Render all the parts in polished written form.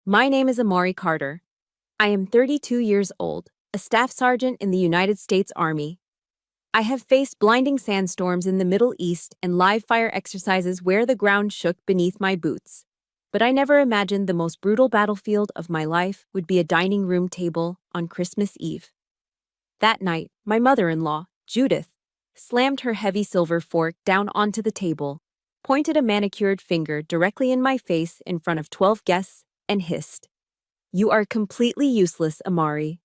My name is Amari Carter. I am 32 years old, a staff sergeant in the United States Army. I have faced blinding sandstorms in the Middle East and live fire exercises where the ground shook beneath my boots. But I never imagined the most brutal battlefield of my life would be a dining room table on Christmas Eve. That night, my mother-in-law, Judith, slammed her heavy silver fork down onto the table, pointed a manicured finger directly in my face in front of 12 guests, and hissed, "You are completely useless, Amari.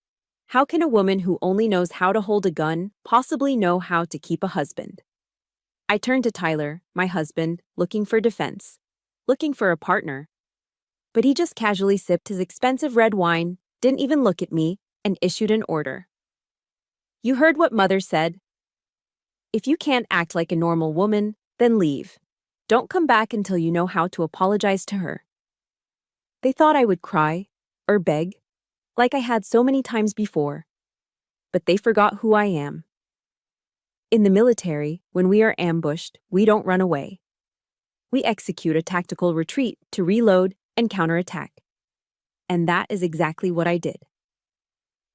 How can a woman who only knows how to hold a gun possibly know how to keep a husband?" I turned to Tyler, my husband, looking for defense, looking for a partner. But he just casually sipped his expensive red wine, didn't even look at me, and issued an order. "You heard what Mother said. If you can't act like a normal woman, then leave. Don't come back until you know how to apologize to her." They thought I would cry, or beg, like I had so many times before. But they forgot who I am. In the military, when we are ambushed, we don't run away. We execute a tactical retreat to reload and counterattack. And that is exactly what I did.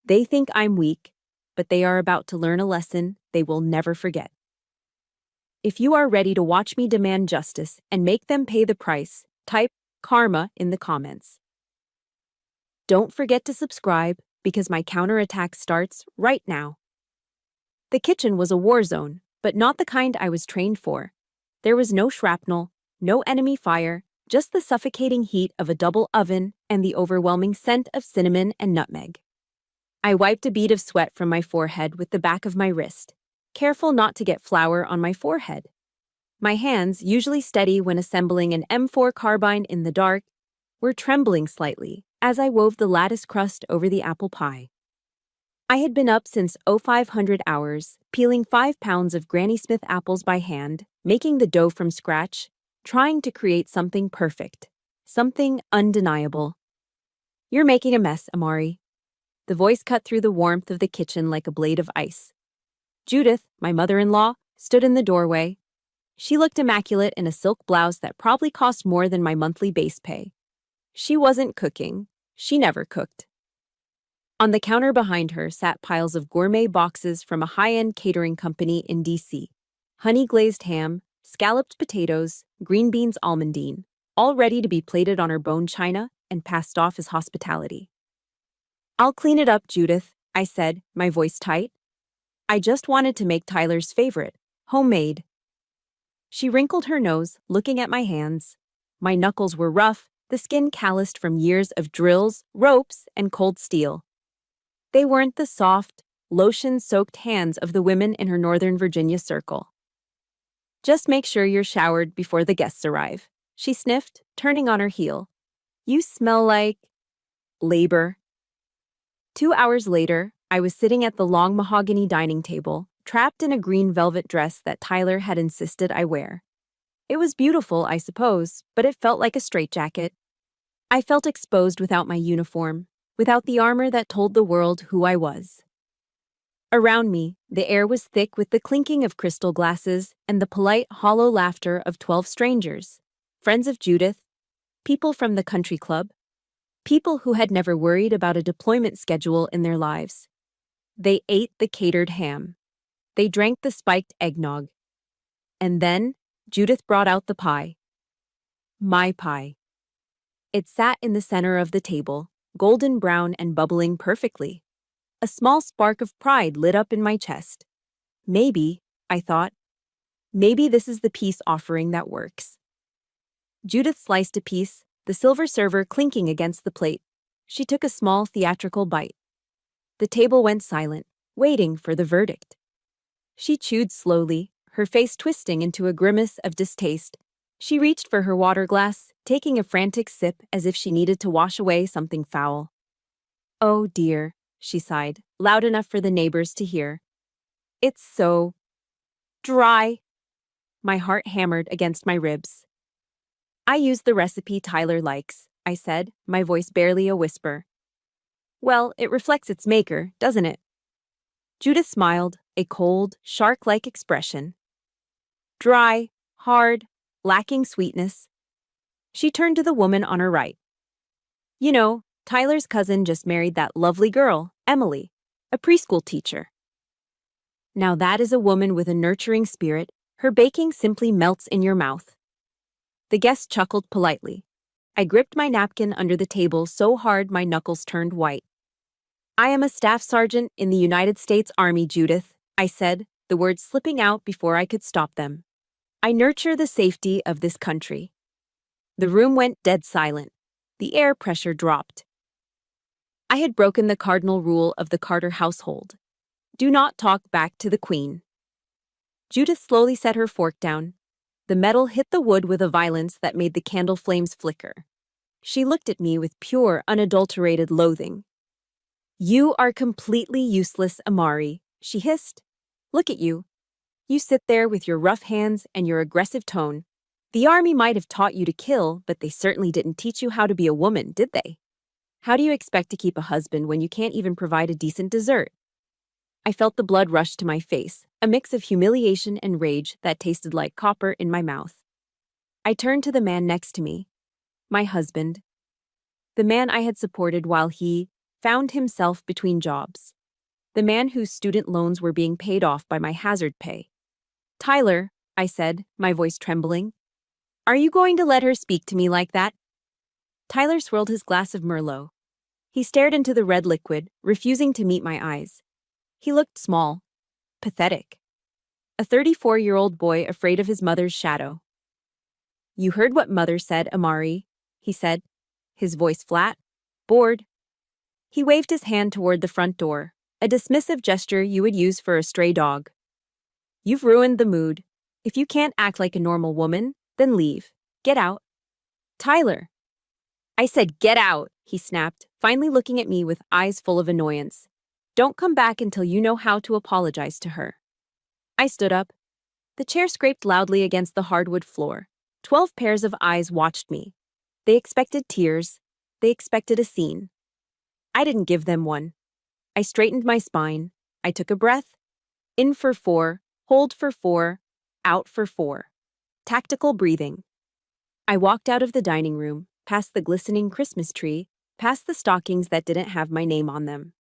They think I'm weak, but they are about to learn a lesson they will never forget. If you are ready to watch me demand justice and make them pay the price, type karma in the comments. Don't forget to subscribe because my counterattack starts right now. The kitchen was a war zone, but not the kind I was trained for. There was no shrapnel, no enemy fire, just the suffocating heat of a double oven and the overwhelming scent of cinnamon and nutmeg. I wiped a bead of sweat from my forehead with the back of my wrist, careful not to get flour on my forehead. My hands, usually steady when assembling an M4 carbine in the dark, were trembling slightly as I wove the lattice crust over the apple pie. I had been up since 0500 hours, peeling 5 pounds of Granny Smith apples by hand, making the dough from scratch, trying to create something perfect, something undeniable. "You're making a mess, Amari." The voice cut through the warmth of the kitchen like a blade of ice. Judith, my mother-in-law, stood in the doorway. She looked immaculate in a silk blouse that probably cost more than my monthly base pay. She wasn't cooking. She never cooked. On the counter behind her sat piles of gourmet boxes from a high-end catering company in D.C. Honey-glazed ham, scalloped potatoes, green beans almondine, all ready to be plated on her bone china and passed off as hospitality. "I'll clean it up, Judith," I said, my voice tight. "I just wanted to make Tyler's favorite, homemade." She wrinkled her nose, looking at my hands. My knuckles were rough, the skin calloused from years of drills, ropes, and cold steel. They weren't the soft, lotion-soaked hands of the women in her Northern Virginia circle. "Just make sure you're showered before the guests arrive," she sniffed, turning on her heel. "You smell like labor." 2 hours later, I was sitting at the long mahogany dining table, trapped in a green velvet dress that Tyler had insisted I wear. It was beautiful, I suppose, but it felt like a straitjacket. I felt exposed without my uniform, without the armor that told the world who I was. Around me, the air was thick with the clinking of crystal glasses and the polite, hollow laughter of 12 strangers, friends of Judith, people from the country club, people who had never worried about a deployment schedule in their lives. They ate the catered ham. They drank the spiked eggnog. And then, Judith brought out the pie. My pie. It sat in the center of the table, golden brown and bubbling perfectly. A small spark of pride lit up in my chest. Maybe, I thought, maybe this is the peace offering that works. Judith sliced a piece, the silver server clinking against the plate. She took a small theatrical bite. The table went silent, waiting for the verdict. She chewed slowly, her face twisting into a grimace of distaste. She reached for her water glass, taking a frantic sip as if she needed to wash away something foul. "Oh dear," she sighed, loud enough for the neighbors to hear. "It's so dry." My heart hammered against my ribs. "I used the recipe Tyler likes," I said, my voice barely a whisper. "Well, it reflects its maker, doesn't it?" Judith smiled, a cold, shark-like expression. "Dry, hard, lacking sweetness." She turned to the woman on her right. You know, Tyler's cousin just married that lovely girl, Emily, a preschool teacher. Now that is a woman with a nurturing spirit. Her baking simply melts in your mouth. The guest chuckled politely. I gripped my napkin under the table so hard my knuckles turned white. I am a staff sergeant in the United States Army, Judith, I said, the words slipping out before I could stop them. I nurture the safety of this country. The room went dead silent. The air pressure dropped. I had broken the cardinal rule of the Carter household. Do not talk back to the Queen. Judith slowly set her fork down. The metal hit the wood with a violence that made the candle flames flicker. She looked at me with pure, unadulterated loathing. You are completely useless, Amari, she hissed. Look at you. You sit there with your rough hands and your aggressive tone. The army might have taught you to kill, but they certainly didn't teach you how to be a woman, did they? How do you expect to keep a husband when you can't even provide a decent dessert? I felt the blood rush to my face, a mix of humiliation and rage that tasted like copper in my mouth. I turned to the man next to me. My husband. The man I had supported while he found himself between jobs. The man whose student loans were being paid off by my hazard pay. Tyler, I said, my voice trembling. Are you going to let her speak to me like that? Tyler swirled his glass of Merlot. He stared into the red liquid, refusing to meet my eyes. He looked small, pathetic. A 34-year-old boy afraid of his mother's shadow. You heard what Mother said, Amari, he said, his voice flat, bored. He waved his hand toward the front door, a dismissive gesture you would use for a stray dog. You've ruined the mood. If you can't act like a normal woman, then leave. Get out. Tyler. I said get out, he snapped, finally looking at me with eyes full of annoyance. Don't come back until you know how to apologize to her. I stood up. The chair scraped loudly against the hardwood floor. 12 pairs of eyes watched me. They expected tears. They expected a scene. I didn't give them one. I straightened my spine. I took a breath. In for 4, hold for 4, out for 4. Tactical breathing. I walked out of the dining room, past the glistening Christmas tree, past the stockings that didn't have my name on them.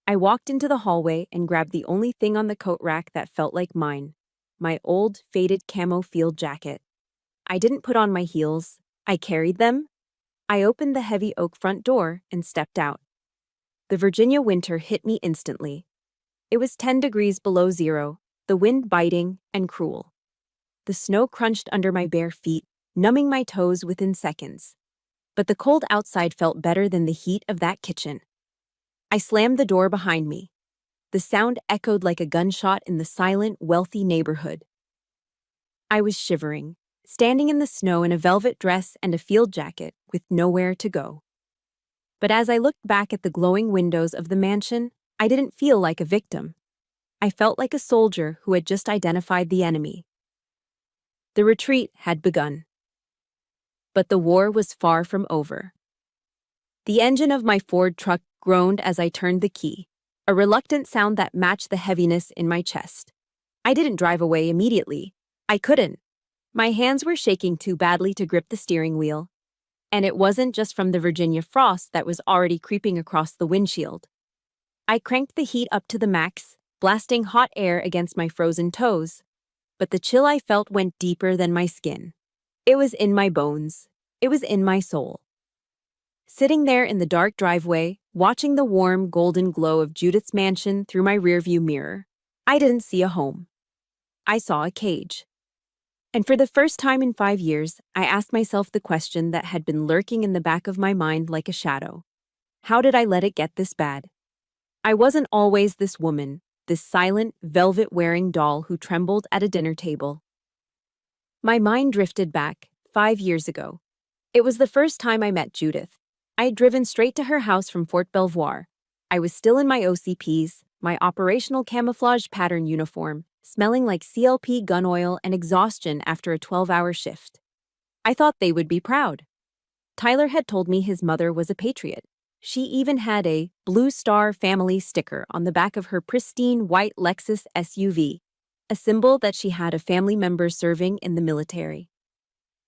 I walked into the hallway and grabbed the only thing on the coat rack that felt like mine, my old, faded camo field jacket. I didn't put on my heels. I carried them. I opened the heavy oak front door and stepped out. The Virginia winter hit me instantly. It was 10 degrees below zero, the wind biting and cruel. The snow crunched under my bare feet, numbing my toes within seconds. But the cold outside felt better than the heat of that kitchen. I slammed the door behind me. The sound echoed like a gunshot in the silent, wealthy neighborhood. I was shivering, standing in the snow in a velvet dress and a field jacket with nowhere to go. But as I looked back at the glowing windows of the mansion, I didn't feel like a victim. I felt like a soldier who had just identified the enemy. The retreat had begun. But the war was far from over. The engine of my Ford truck groaned as I turned the key, a reluctant sound that matched the heaviness in my chest. I didn't drive away immediately. I couldn't. My hands were shaking too badly to grip the steering wheel. And it wasn't just from the Virginia frost that was already creeping across the windshield. I cranked the heat up to the max, blasting hot air against my frozen toes. But the chill I felt went deeper than my skin. It was in my bones. It was in my soul. Sitting there in the dark driveway, watching the warm, golden glow of Judith's mansion through my rearview mirror, I didn't see a home. I saw a cage. And for the first time in 5 years, I asked myself the question that had been lurking in the back of my mind like a shadow. How did I let it get this bad? I wasn't always this woman, this silent, velvet-wearing doll who trembled at a dinner table. My mind drifted back, 5 years ago. It was the first time I met Judith. I had driven straight to her house from Fort Belvoir. I was still in my OCPs, my operational camouflage pattern uniform, smelling like CLP gun oil and exhaustion after a 12-hour shift. I thought they would be proud. Tyler had told me his mother was a patriot. She even had a Blue Star family sticker on the back of her pristine white Lexus SUV, a symbol that she had a family member serving in the military.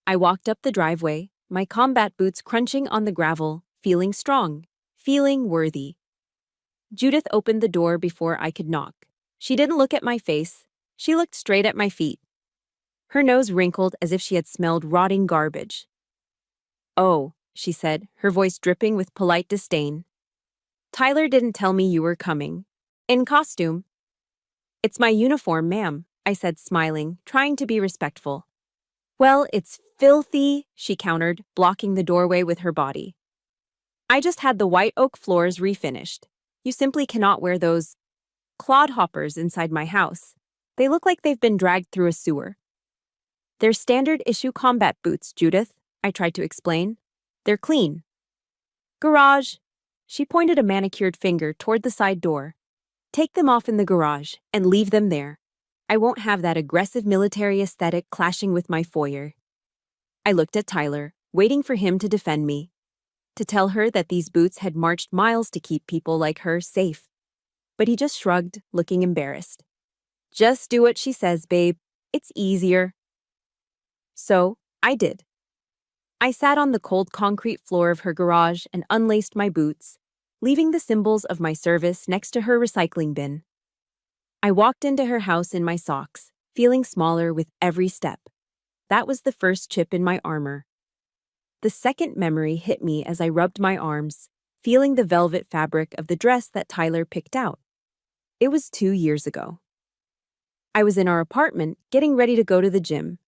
I walked up the driveway, my combat boots crunching on the gravel, feeling strong, feeling worthy. Judith opened the door before I could knock. She didn't look at my face. She looked straight at my feet. Her nose wrinkled as if she had smelled rotting garbage. "Oh," she said, her voice dripping with polite disdain. "Tyler didn't tell me you were coming. In costume." "It's my uniform, ma'am," I said, smiling, trying to be respectful. "Well, it's filthy," she countered, blocking the doorway with her body. "I just had the white oak floors refinished. You simply cannot wear those clodhoppers inside my house. They look like they've been dragged through a sewer." "They're standard-issue combat boots, Judith," I tried to explain. "They're clean." "Garage." She pointed a manicured finger toward the side door. "Take them off in the garage and leave them there. I won't have that aggressive military aesthetic clashing with my foyer." I looked at Tyler, waiting for him to defend me, to tell her that these boots had marched miles to keep people like her safe. But he just shrugged, looking embarrassed. "Just do what she says, babe. It's easier." So, I did. I sat on the cold concrete floor of her garage and unlaced my boots, leaving the symbols of my service next to her recycling bin. I walked into her house in my socks, feeling smaller with every step. That was the first chip in my armor. The second memory hit me as I rubbed my arms, feeling the velvet fabric of the dress that Tyler picked out. It was 2 years ago. I was in our apartment, getting ready to go to the gym.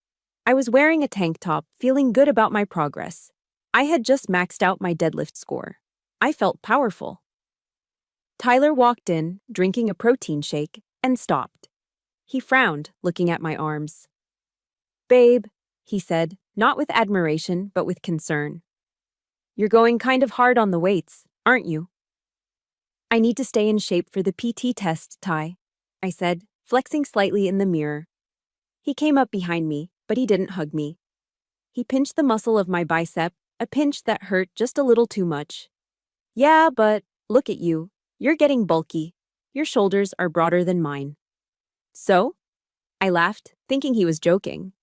I was wearing a tank top, feeling good about my progress. I had just maxed out my deadlift score. I felt powerful. Tyler walked in, drinking a protein shake, and stopped. He frowned, looking at my arms. "Babe," he said, not with admiration, but with concern. "You're going kind of hard on the weights, aren't you?" "I need to stay in shape for the PT test, Ty," I said, flexing slightly in the mirror. He came up behind me, but he didn't hug me. He pinched the muscle of my bicep, a pinch that hurt just a little too much. "Yeah, but look at you. You're getting bulky. Your shoulders are broader than mine." "So?" I laughed, thinking he was joking.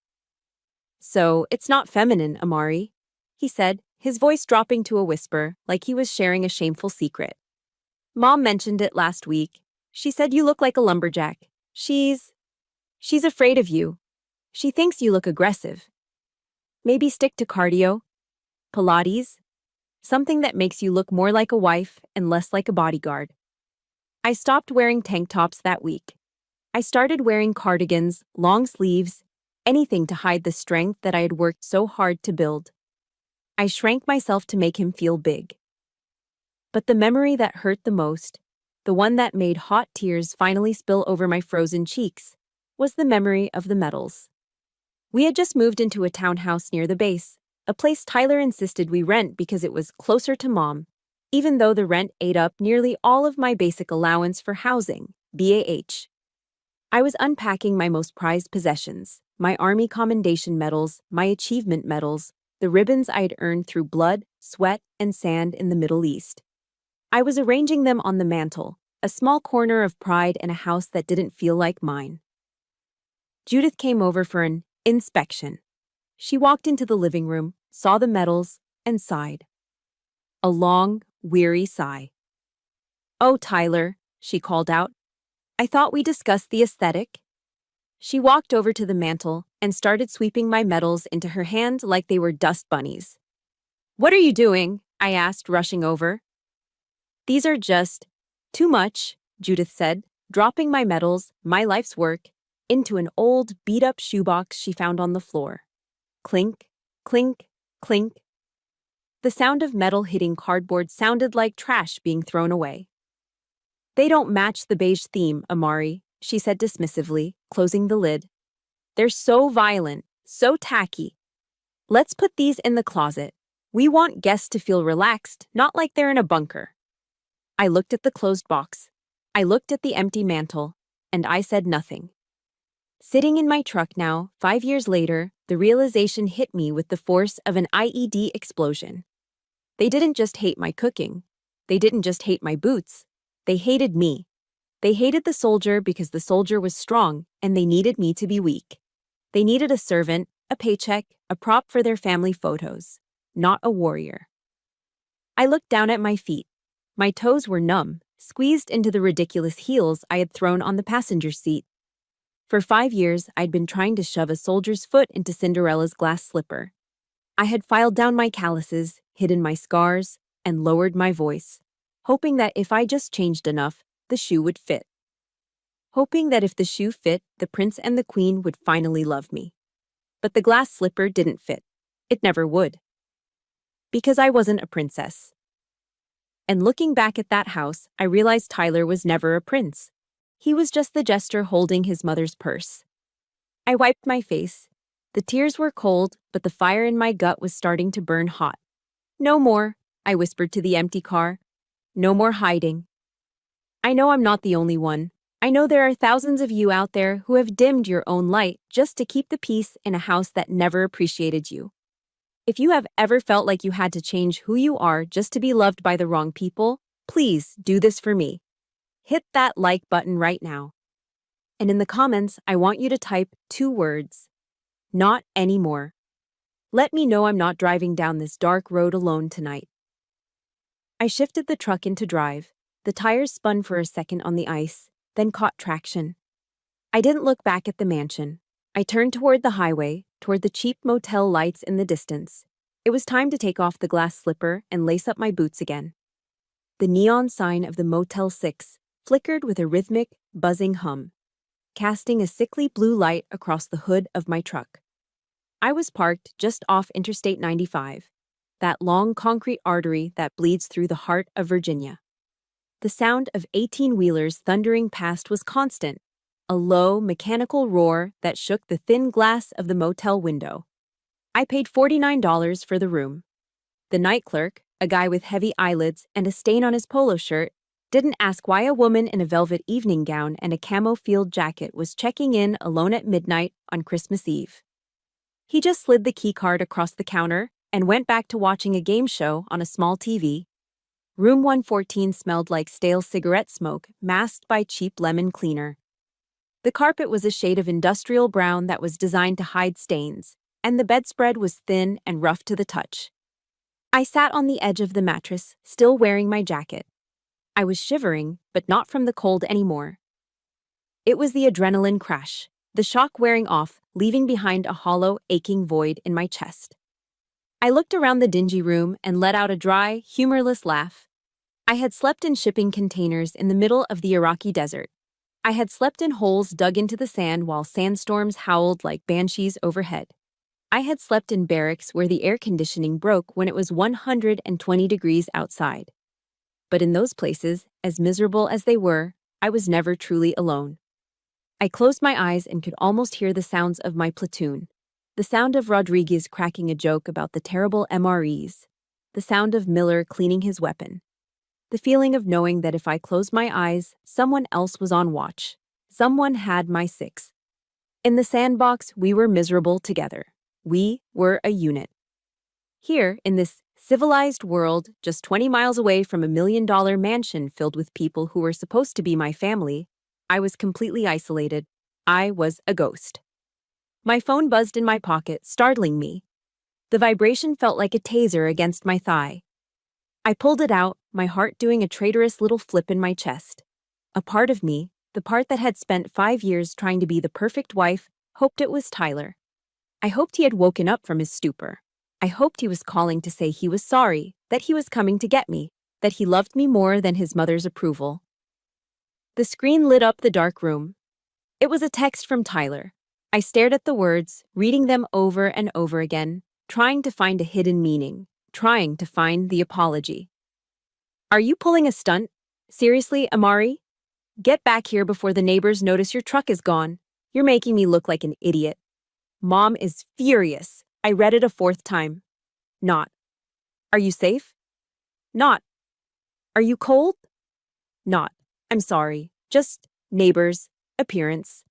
"So, it's not feminine, Amari," he said, his voice dropping to a whisper, like he was sharing a shameful secret. "Mom mentioned it last week. She said you look like a lumberjack. She's afraid of you. She thinks you look aggressive. Maybe stick to cardio, Pilates, something that makes you look more like a wife and less like a bodyguard." I stopped wearing tank tops that week. I started wearing cardigans, long sleeves, anything to hide the strength that I had worked so hard to build. I shrank myself to make him feel big. But the memory that hurt the most, the one that made hot tears finally spill over my frozen cheeks, was the memory of the medals. We had just moved into a townhouse near the base, a place Tyler insisted we rent because it was closer to Mom, even though the rent ate up nearly all of my basic allowance for housing, BAH. I was unpacking my most prized possessions, my Army Commendation medals, my achievement medals, the ribbons I had earned through blood, sweat, and sand in the Middle East. I was arranging them on the mantle, a small corner of pride in a house that didn't feel like mine. Judith came over for an inspection. She walked into the living room, saw the medals, and sighed. A long, weary sigh. "Oh, Tyler," she called out. "I thought we discussed the aesthetic." She walked over to the mantel and started sweeping my medals into her hand like they were dust bunnies. "What are you doing?" I asked, rushing over. "These are just too much," Judith said, dropping my medals, my life's work, into an old, beat-up shoebox she found on the floor. Clink, clink, clink. The sound of metal hitting cardboard sounded like trash being thrown away. "They don't match the beige theme, Amari," she said dismissively, closing the lid. "They're so violent, so tacky. Let's put these in the closet. We want guests to feel relaxed, not like they're in a bunker." I looked at the closed box. I looked at the empty mantel, and I said nothing. Sitting in my truck now, 5 years later, the realization hit me with the force of an IED explosion. They didn't just hate my cooking. They didn't just hate my boots. They hated me. They hated the soldier because the soldier was strong, and they needed me to be weak. They needed a servant, a paycheck, a prop for their family photos, not a warrior. I looked down at my feet. My toes were numb, squeezed into the ridiculous heels I had thrown on the passenger seat. For 5 years, I'd been trying to shove a soldier's foot into Cinderella's glass slipper. I had filed down my calluses, hidden my scars, and lowered my voice, hoping that if I just changed enough, the shoe would fit. Hoping that if the shoe fit, the prince and the queen would finally love me. But the glass slipper didn't fit. It never would. Because I wasn't a princess. And looking back at that house, I realized Tyler was never a prince. He was just the jester holding his mother's purse. I wiped my face. The tears were cold, but the fire in my gut was starting to burn hot. "No more," I whispered to the empty car. "No more hiding. I know I'm not the only one. I know there are thousands of you out there who have dimmed your own light just to keep the peace in a house that never appreciated you. If you have ever felt like you had to change who you are just to be loved by the wrong people, please do this for me. Hit that like button right now. And in the comments, I want you to type 2 words. Not anymore. Let me know I'm not driving down this dark road alone tonight." I shifted the truck into drive. The tires spun for a second on the ice, then caught traction. I didn't look back at the mansion. I turned toward the highway, toward the cheap motel lights in the distance. It was time to take off the glass slipper and lace up my boots again. The neon sign of the Motel 6 flickered with a rhythmic, buzzing hum, casting a sickly blue light across the hood of my truck. I was parked just off Interstate 95, that long concrete artery that bleeds through the heart of Virginia. The sound of 18-wheelers thundering past was constant, a low, mechanical roar that shook the thin glass of the motel window. I paid $49 for the room. The night clerk, a guy with heavy eyelids and a stain on his polo shirt, didn't ask why a woman in a velvet evening gown and a camo field jacket was checking in alone at midnight on Christmas Eve. He just slid the keycard across the counter and went back to watching a game show on a small TV. Room 114 smelled like stale cigarette smoke masked by cheap lemon cleaner. The carpet was a shade of industrial brown that was designed to hide stains, and the bedspread was thin and rough to the touch. I sat on the edge of the mattress, still wearing my jacket. I was shivering, but not from the cold anymore. It was the adrenaline crash, the shock wearing off, leaving behind a hollow, aching void in my chest. I looked around the dingy room and let out a dry, humorless laugh. I had slept in shipping containers in the middle of the Iraqi desert. I had slept in holes dug into the sand while sandstorms howled like banshees overhead. I had slept in barracks where the air conditioning broke when it was 120 degrees outside. But in those places, as miserable as they were, I was never truly alone. I closed my eyes and could almost hear the sounds of my platoon. The sound of Rodriguez cracking a joke about the terrible MREs. The sound of Miller cleaning his weapon. The feeling of knowing that if I closed my eyes, someone else was on watch. Someone had my 6. In the sandbox, we were miserable together. We were a unit. Here, in this civilized world, just 20 miles away from a $1 million mansion filled with people who were supposed to be my family, I was completely isolated. I was a ghost. My phone buzzed in my pocket, startling me. The vibration felt like a taser against my thigh. I pulled it out, my heart doing a traitorous little flip in my chest. A part of me, the part that had spent 5 years trying to be the perfect wife, hoped it was Tyler. I hoped he had woken up from his stupor. I hoped he was calling to say he was sorry, that he was coming to get me, that he loved me more than his mother's approval. The screen lit up the dark room. It was a text from Tyler. I stared at the words, reading them over and over again, trying to find a hidden meaning, trying to find the apology. "Are you pulling a stunt? Seriously, Amari? Get back here before the neighbors notice your truck is gone. You're making me look like an idiot. Mom is furious." I read it a 4th time. Not. "Are you safe?" Not. "Are you cold?" Not. "I'm sorry. Just neighbors. Appearance."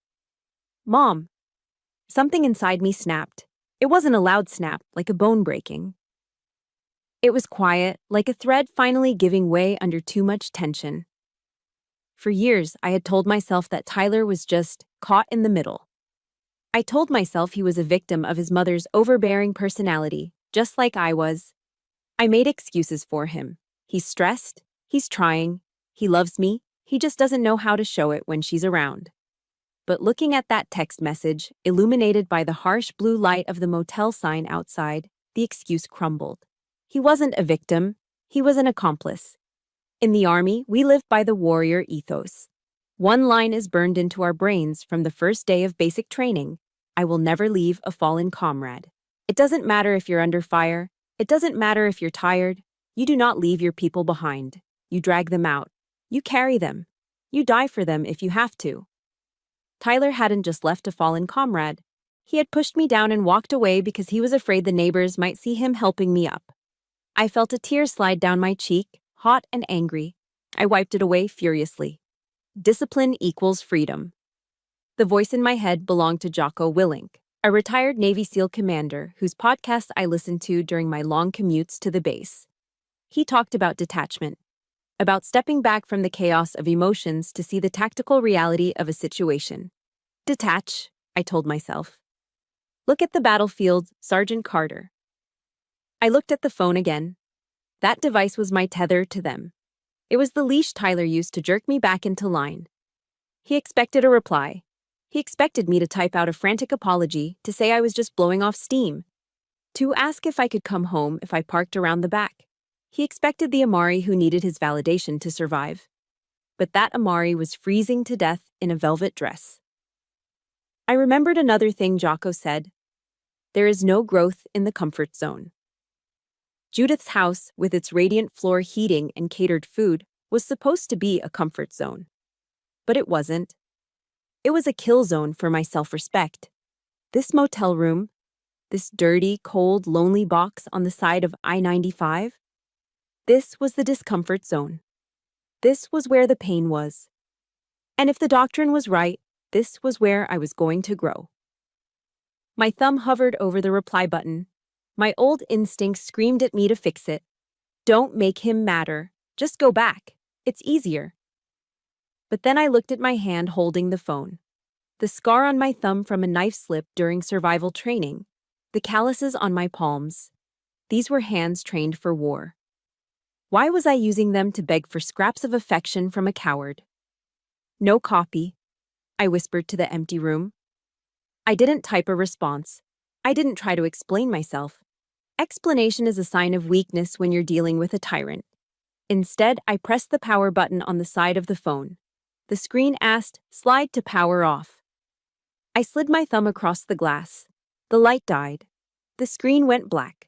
"Mom." Something inside me snapped. It wasn't a loud snap, like a bone breaking. It was quiet, like a thread finally giving way under too much tension. For years, I had told myself that Tyler was just caught in the middle. I told myself he was a victim of his mother's overbearing personality, just like I was. I made excuses for him. He's stressed, he's trying, he loves me, he just doesn't know how to show it when she's around. But looking at that text message, illuminated by the harsh blue light of the motel sign outside, the excuse crumbled. He wasn't a victim, he was an accomplice. In the Army, we live by the warrior ethos. One line is burned into our brains from the first day of basic training: I will never leave a fallen comrade. It doesn't matter if you're under fire, it doesn't matter if you're tired, you do not leave your people behind. You drag them out. You carry them. You die for them if you have to. Tyler hadn't just left a fallen comrade. He had pushed me down and walked away because he was afraid the neighbors might see him helping me up. I felt a tear slide down my cheek, hot and angry. I wiped it away furiously. Discipline equals freedom. The voice in my head belonged to Jocko Willink, a retired Navy SEAL commander whose podcast I listened to during my long commutes to the base. He talked about detachment, about stepping back from the chaos of emotions to see the tactical reality of a situation. Detach, I told myself. Look at the battlefield, Sergeant Carter. I looked at the phone again. That device was my tether to them. It was the leash Tyler used to jerk me back into line. He expected a reply. He expected me to type out a frantic apology, to say I was just blowing off steam, to ask if I could come home if I parked around the back. He expected the Amari who needed his validation to survive. But that Amari was freezing to death in a velvet dress. I remembered another thing Jocko said. There is no growth in the comfort zone. Judith's house, with its radiant floor heating and catered food, was supposed to be a comfort zone. But it wasn't. It was a kill zone for my self-respect. This motel room, this dirty, cold, lonely box on the side of I-95, this was the discomfort zone. This was where the pain was. And if the doctrine was right, this was where I was going to grow. My thumb hovered over the reply button. My old instinct screamed at me to fix it. Don't make him matter. Just go back. It's easier. But then I looked at my hand holding the phone. The scar on my thumb from a knife slip during survival training. The calluses on my palms. These were hands trained for war. Why was I using them to beg for scraps of affection from a coward? No copy, I whispered to the empty room. I didn't type a response. I didn't try to explain myself. Explanation is a sign of weakness when you're dealing with a tyrant. Instead, I pressed the power button on the side of the phone. The screen asked, "Slide to power off." I slid my thumb across the glass. The light died. The screen went black.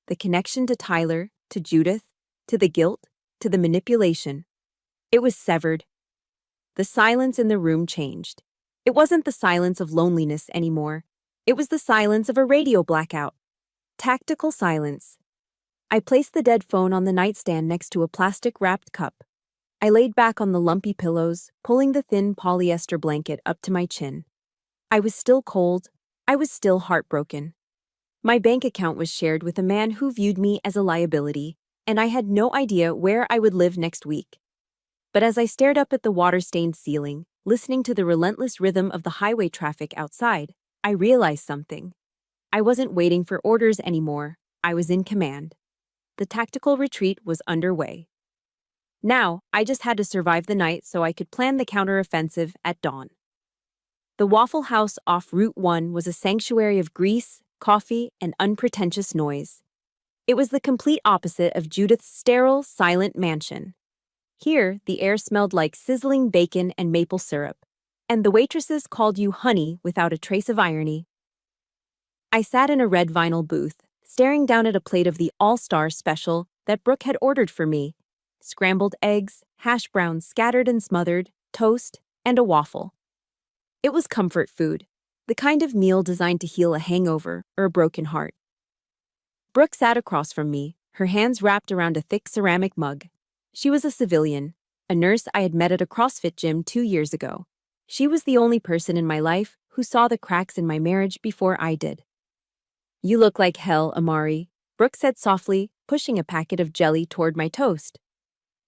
The connection to Tyler, to Judith, to the guilt, to the manipulation. It was severed. The silence in the room changed. It wasn't the silence of loneliness anymore. It was the silence of a radio blackout. Tactical silence. I placed the dead phone on the nightstand next to a plastic-wrapped cup. I laid back on the lumpy pillows, pulling the thin polyester blanket up to my chin. I was still cold. I was still heartbroken. My bank account was shared with a man who viewed me as a liability, and I had no idea where I would live next week. But as I stared up at the water-stained ceiling, listening to the relentless rhythm of the highway traffic outside, I realized something. I wasn't waiting for orders anymore. I was in command. The tactical retreat was underway. Now, I just had to survive the night so I could plan the counteroffensive at dawn. The Waffle House off Route 1 was a sanctuary of grease, coffee, and unpretentious noise. It was the complete opposite of Judith's sterile, silent mansion. Here, the air smelled like sizzling bacon and maple syrup, and the waitresses called you honey without a trace of irony. I sat in a red vinyl booth, staring down at a plate of the All-Star special that Brooke had ordered for me: scrambled eggs, hash browns scattered and smothered, toast, and a waffle. It was comfort food, the kind of meal designed to heal a hangover or a broken heart. Brooke sat across from me, her hands wrapped around a thick ceramic mug. She was a civilian, a nurse I had met at a CrossFit gym 2 years ago. She was the only person in my life who saw the cracks in my marriage before I did. "You look like hell, Amari," Brooke said softly, pushing a packet of jelly toward my toast.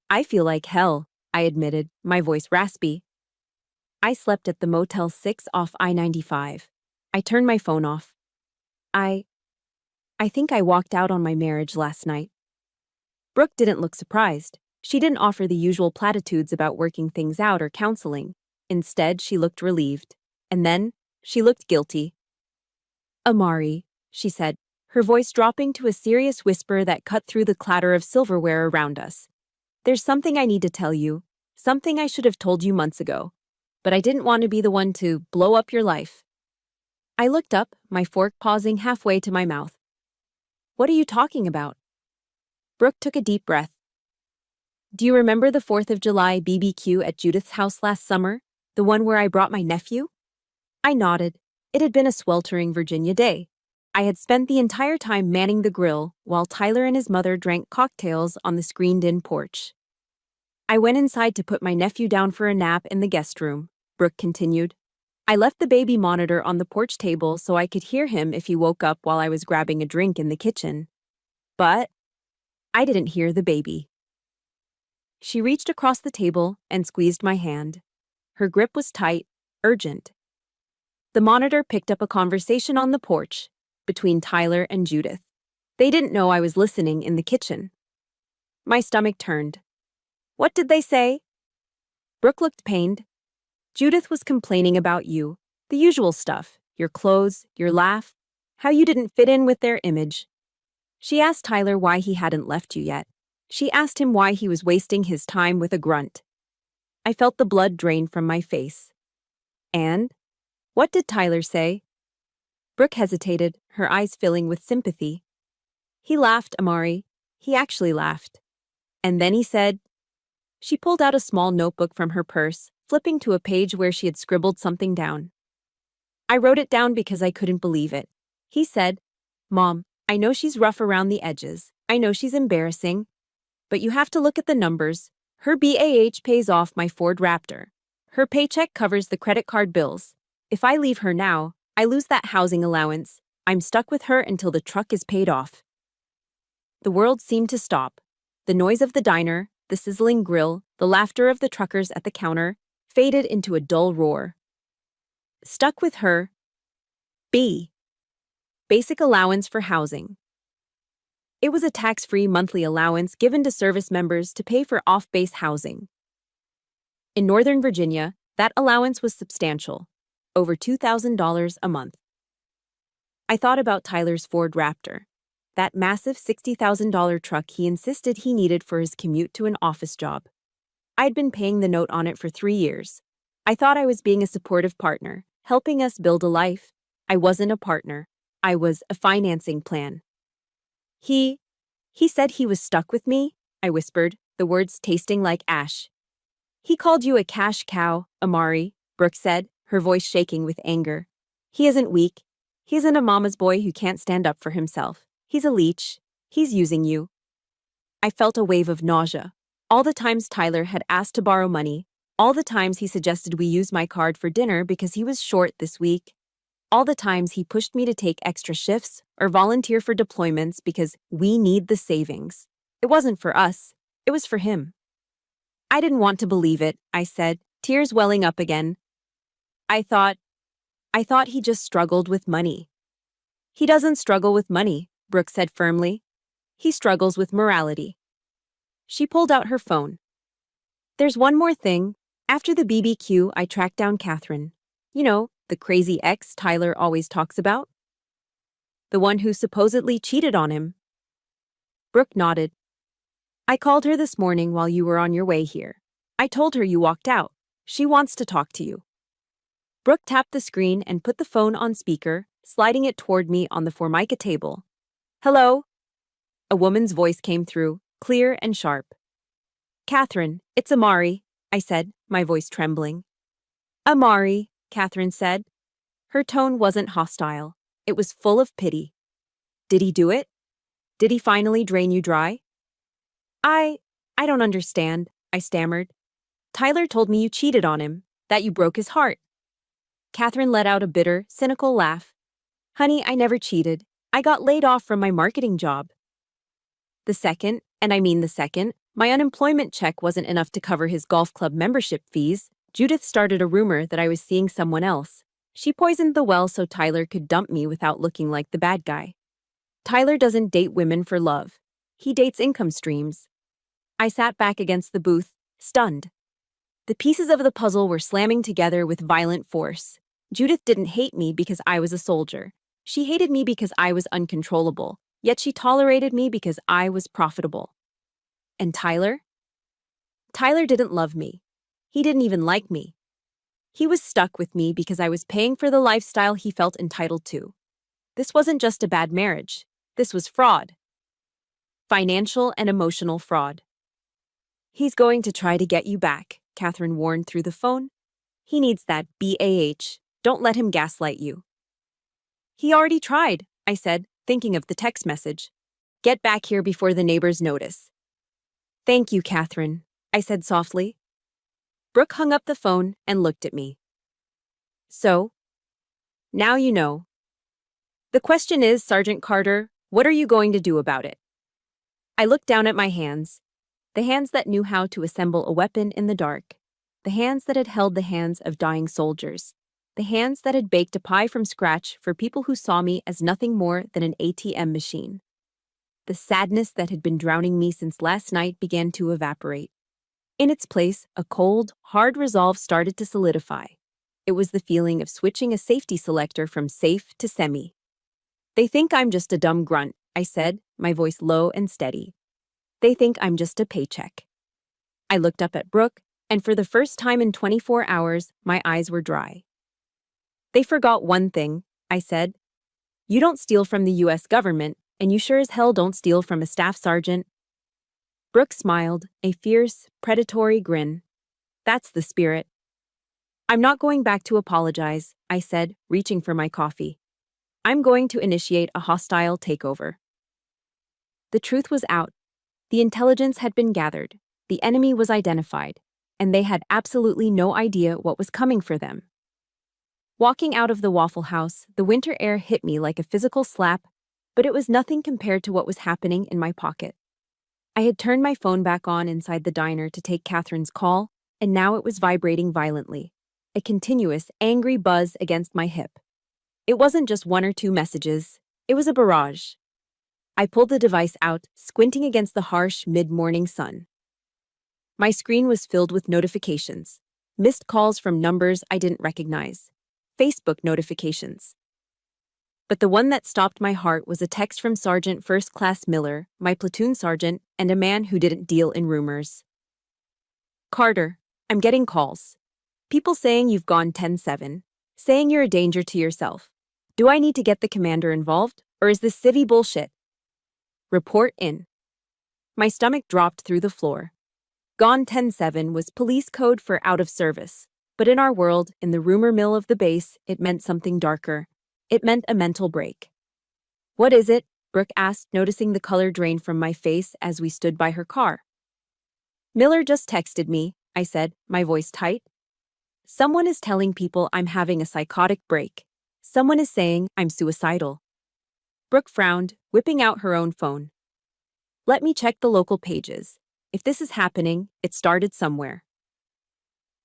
"I feel like hell," I admitted, my voice raspy. I slept at the Motel 6 off I-95. I turned my phone off. I think I walked out on my marriage last night. Brooke didn't look surprised. She didn't offer the usual platitudes about working things out or counseling. Instead, she looked relieved. And then, she looked guilty. Amari, she said, her voice dropping to a serious whisper that cut through the clatter of silverware around us. There's something I need to tell you, something I should have told you months ago. But I didn't want to be the one to blow up your life. I looked up, my fork pausing halfway to my mouth. What are you talking about? Brooke took a deep breath. Do you remember the 4th of July BBQ at Judith's house last summer? The one where I brought my nephew? I nodded. It had been a sweltering Virginia day. I had spent the entire time manning the grill while Tyler and his mother drank cocktails on the screened-in porch. I went inside to put my nephew down for a nap in the guest room, Brooke continued. I left the baby monitor on the porch table so I could hear him if he woke up while I was grabbing a drink in the kitchen. But I didn't hear the baby. She reached across the table and squeezed my hand. Her grip was tight, urgent. The monitor picked up a conversation on the porch between Tyler and Judith. They didn't know I was listening in the kitchen. My stomach turned. What did they say? Brooke looked pained. Judith was complaining about you, the usual stuff, your clothes, your laugh, how you didn't fit in with their image. She asked Tyler why he hadn't left you yet. She asked him why he was wasting his time with a grunt. I felt the blood drain from my face. And? What did Tyler say? Brooke hesitated, her eyes filling with sympathy. He laughed, Amari. He actually laughed. And then he said... She pulled out a small notebook from her purse, flipping to a page where she had scribbled something down. I wrote it down because I couldn't believe it. He said, Mom, I know she's rough around the edges. I know she's embarrassing. But you have to look at the numbers. Her BAH pays off my Ford Raptor. Her paycheck covers the credit card bills. If I leave her now, I lose that housing allowance. I'm stuck with her until the truck is paid off. The world seemed to stop. The noise of the diner, the sizzling grill, the laughter of the truckers at the counter, faded into a dull roar. Stuck with her. B. Basic allowance for housing. It was a tax-free monthly allowance given to service members to pay for off-base housing. In Northern Virginia, that allowance was substantial, over $2,000 a month. I thought about Tyler's Ford Raptor, that massive $60,000 truck he insisted he needed for his commute to an office job. I'd been paying the note on it for 3 years. I thought I was being a supportive partner, helping us build a life. I wasn't a partner. I was a financing plan. He said he was stuck with me, I whispered, the words tasting like ash. He called you a cash cow, Amari, Brooke said, her voice shaking with anger. He isn't weak. He isn't a mama's boy who can't stand up for himself. He's a leech. He's using you. I felt a wave of nausea. All the times Tyler had asked to borrow money, all the times he suggested we use my card for dinner because he was short this week, all the times he pushed me to take extra shifts or volunteer for deployments because we need the savings. It wasn't for us. It was for him. I didn't want to believe it, I said, tears welling up again. I thought he just struggled with money. He doesn't struggle with money, Brooke said firmly. He struggles with morality. She pulled out her phone. There's one more thing. After the BBQ, I tracked down Catherine. You know, the crazy ex Tyler always talks about. The one who supposedly cheated on him. Brooke nodded. I called her this morning while you were on your way here. I told her you walked out. She wants to talk to you. Brooke tapped the screen and put the phone on speaker, sliding it toward me on the Formica table. Hello? A woman's voice came through, clear and sharp. Catherine, it's Amari, I said, my voice trembling. Amari, Catherine said. Her tone wasn't hostile. It was full of pity. Did he do it? Did he finally drain you dry? I don't understand, I stammered. Tyler told me you cheated on him, that you broke his heart. Catherine let out a bitter, cynical laugh. Honey, I never cheated. I got laid off from my marketing job. The second, my unemployment check wasn't enough to cover his golf club membership fees. Judith started a rumor that I was seeing someone else. She poisoned the well so Tyler could dump me without looking like the bad guy. Tyler doesn't date women for love. He dates income streams. I sat back against the booth, stunned. The pieces of the puzzle were slamming together with violent force. Judith didn't hate me because I was a soldier. She hated me because I was uncontrollable, yet she tolerated me because I was profitable. And Tyler? Tyler didn't love me. He didn't even like me. He was stuck with me because I was paying for the lifestyle he felt entitled to. This wasn't just a bad marriage. This was fraud. Financial and emotional fraud. He's going to try to get you back, Catherine warned through the phone. He needs that BAH. Don't let him gaslight you. He already tried, I said, thinking of the text message. Get back here before the neighbors notice. Thank you, Catherine, I said softly. Brooke hung up the phone and looked at me. So? Now you know. The question is, Sergeant Carter, what are you going to do about it? I looked down at my hands, the hands that knew how to assemble a weapon in the dark, the hands that had held the hands of dying soldiers, the hands that had baked a pie from scratch for people who saw me as nothing more than an ATM machine. The sadness that had been drowning me since last night began to evaporate. In its place, a cold, hard resolve started to solidify. It was the feeling of switching a safety selector from safe to semi. They think I'm just a dumb grunt, I said, my voice low and steady. They think I'm just a paycheck. I looked up at Brooke, and for the first time in 24 hours, my eyes were dry. They forgot one thing, I said. You don't steal from the U.S. government, and you sure as hell don't steal from a staff sergeant. Brooke smiled, a fierce, predatory grin. That's the spirit. I'm not going back to apologize, I said, reaching for my coffee. I'm going to initiate a hostile takeover. The truth was out. The intelligence had been gathered, the enemy was identified, and they had absolutely no idea what was coming for them. Walking out of the Waffle House, the winter air hit me like a physical slap, but it was nothing compared to what was happening in my pocket. I had turned my phone back on inside the diner to take Catherine's call, and now it was vibrating violently, a continuous, angry buzz against my hip. It wasn't just one or two messages, it was a barrage. I pulled the device out, squinting against the harsh, mid-morning sun. My screen was filled with notifications, missed calls from numbers I didn't recognize, Facebook notifications. But the one that stopped my heart was a text from Sergeant First Class Miller, my platoon sergeant, and a man who didn't deal in rumors. Carter, I'm getting calls. People saying you've gone 10-7, saying you're a danger to yourself. Do I need to get the commander involved, or is this civvy bullshit? Report in. My stomach dropped through the floor. Gone 10-7 was police code for out of service, but in our world, in the rumor mill of the base, it meant something darker. It meant a mental break. What is it? Brooke asked, noticing the color drain from my face as we stood by her car. Miller just texted me, I said, my voice tight. Someone is telling people I'm having a psychotic break. Someone is saying I'm suicidal. Brooke frowned, whipping out her own phone. Let me check the local pages. If this is happening, it started somewhere.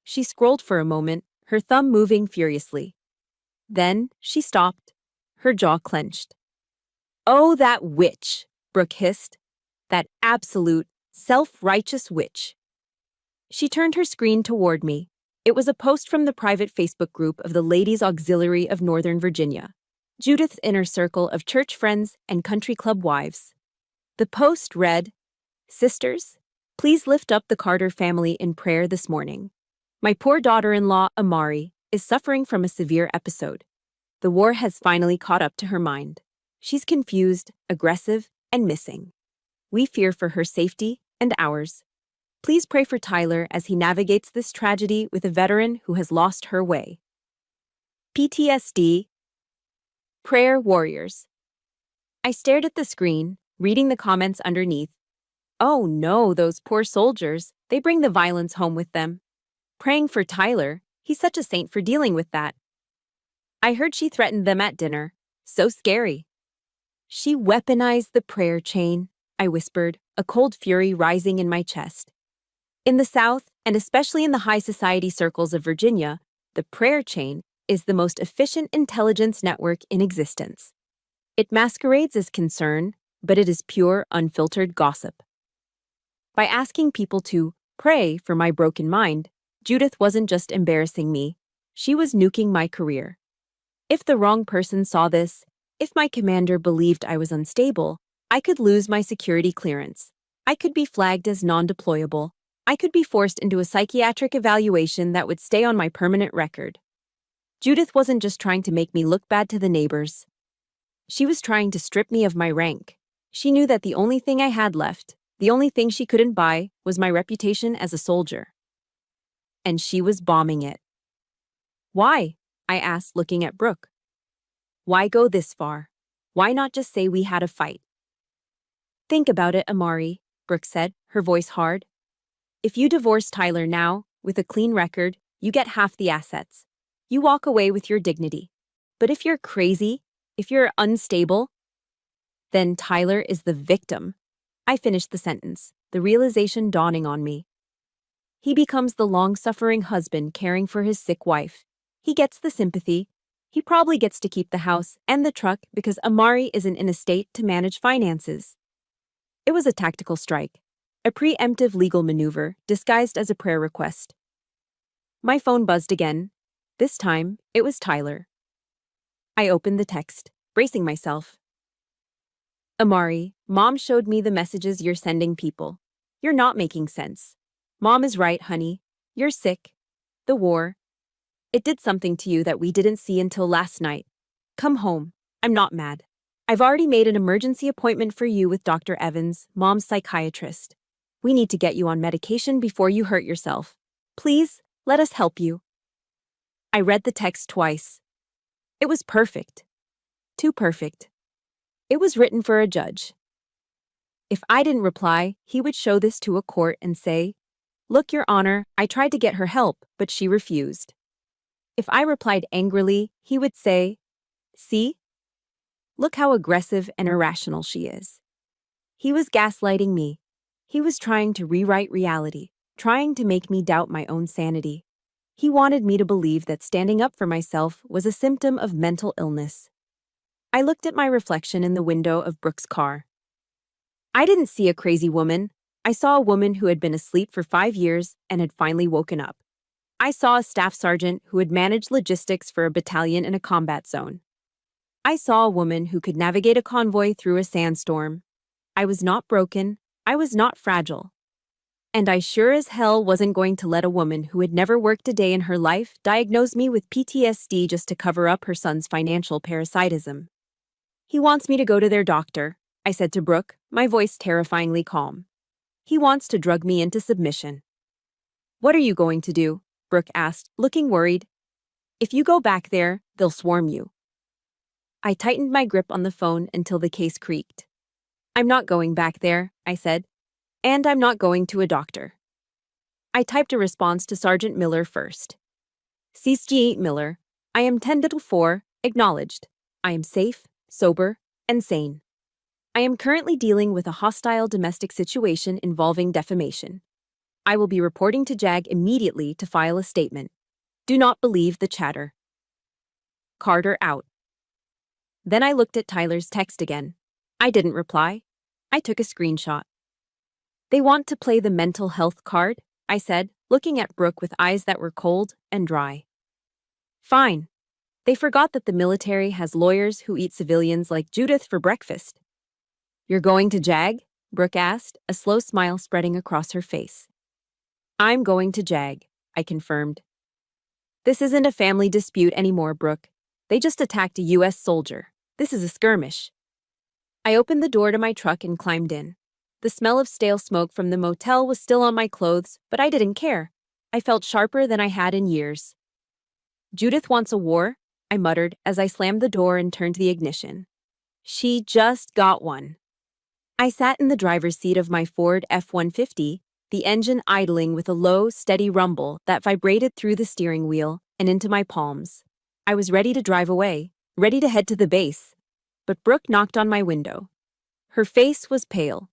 She scrolled for a moment, her thumb moving furiously. Then she stopped, her jaw clenched. Oh, that witch, Brooke hissed. That absolute, self-righteous witch. She turned her screen toward me. It was a post from the private Facebook group of the Ladies' Auxiliary of Northern Virginia, Judith's inner circle of church friends and country club wives. The post read, Sisters, please lift up the Carter family in prayer this morning. My poor daughter-in-law, Amari, is suffering from a severe episode. The war has finally caught up to her mind. She's confused, aggressive, and missing. We fear for her safety and ours. Please pray for Tyler as he navigates this tragedy with a veteran who has lost her way. PTSD. Prayer Warriors. I stared at the screen, reading the comments underneath. Oh no, those poor soldiers. They bring the violence home with them. Praying for Tyler. He's such a saint for dealing with that. I heard she threatened them at dinner. So scary. She weaponized the prayer chain, I whispered, a cold fury rising in my chest. In the South, and especially in the high society circles of Virginia, the prayer chain is the most efficient intelligence network in existence. It masquerades as concern, but it is pure, unfiltered gossip. By asking people to pray for my broken mind, Judith wasn't just embarrassing me, she was nuking my career. If the wrong person saw this, if my commander believed I was unstable, I could lose my security clearance. I could be flagged as non-deployable. I could be forced into a psychiatric evaluation that would stay on my permanent record. Judith wasn't just trying to make me look bad to the neighbors. She was trying to strip me of my rank. She knew that the only thing I had left, the only thing she couldn't buy, was my reputation as a soldier. And she was bombing it. Why? I asked, looking at Brooke. Why go this far? Why not just say we had a fight? Think about it, Amari, Brooke said, her voice hard. If you divorce Tyler now, with a clean record, you get half the assets. You walk away with your dignity. But if you're crazy, if you're unstable, then Tyler is the victim. I finished the sentence, the realization dawning on me. He becomes the long-suffering husband caring for his sick wife. He gets the sympathy. He probably gets to keep the house and the truck because Amari isn't in a state to manage finances. It was a tactical strike, a preemptive legal maneuver disguised as a prayer request. My phone buzzed again. This time, it was Tyler. I opened the text, bracing myself. Amari, Mom showed me the messages you're sending people. You're not making sense. Mom is right, honey. You're sick. The war. It did something to you that we didn't see until last night. Come home. I'm not mad. I've already made an emergency appointment for you with Dr. Evans, Mom's psychiatrist. We need to get you on medication before you hurt yourself. Please, let us help you. I read the text twice. It was perfect. Too perfect. It was written for a judge. If I didn't reply, he would show this to a court and say, "Look, Your Honor, I tried to get her help, but she refused." If I replied angrily, he would say, "See? Look how aggressive and irrational she is." He was gaslighting me. He was trying to rewrite reality, trying to make me doubt my own sanity. He wanted me to believe that standing up for myself was a symptom of mental illness. I looked at my reflection in the window of Brooke's car. I didn't see a crazy woman. I saw a woman who had been asleep for 5 years and had finally woken up. I saw a staff sergeant who had managed logistics for a battalion in a combat zone. I saw a woman who could navigate a convoy through a sandstorm. I was not broken. I was not fragile. And I sure as hell wasn't going to let a woman who had never worked a day in her life diagnose me with PTSD just to cover up her son's financial parasitism. He wants me to go to their doctor, I said to Brooke, my voice terrifyingly calm. He wants to drug me into submission. What are you going to do? Brooke asked, looking worried. If you go back there, they'll swarm you. I tightened my grip on the phone until the case creaked. I'm not going back there, I said. And I'm not going to a doctor. I typed a response to Sergeant Miller first. CSG Miller, I am 10-4, acknowledged. I am safe, sober, and sane. I am currently dealing with a hostile domestic situation involving defamation. I will be reporting to JAG immediately to file a statement. Do not believe the chatter. Carter out. Then I looked at Tyler's text again. I didn't reply. I took a screenshot. They want to play the mental health card, I said, looking at Brooke with eyes that were cold and dry. Fine. They forgot that the military has lawyers who eat civilians like Judith for breakfast. You're going to JAG? Brooke asked, a slow smile spreading across her face. I'm going to JAG, I confirmed. This isn't a family dispute anymore, Brooke. They just attacked a U.S. soldier. This is a skirmish. I opened the door to my truck and climbed in. The smell of stale smoke from the motel was still on my clothes, but I didn't care. I felt sharper than I had in years. Judith wants a war, I muttered as I slammed the door and turned the ignition. She just got one. I sat in the driver's seat of my Ford F-150, the engine idling with a low, steady rumble that vibrated through the steering wheel and into my palms. I was ready to drive away, ready to head to the base. But Brooke knocked on my window. Her face was pale.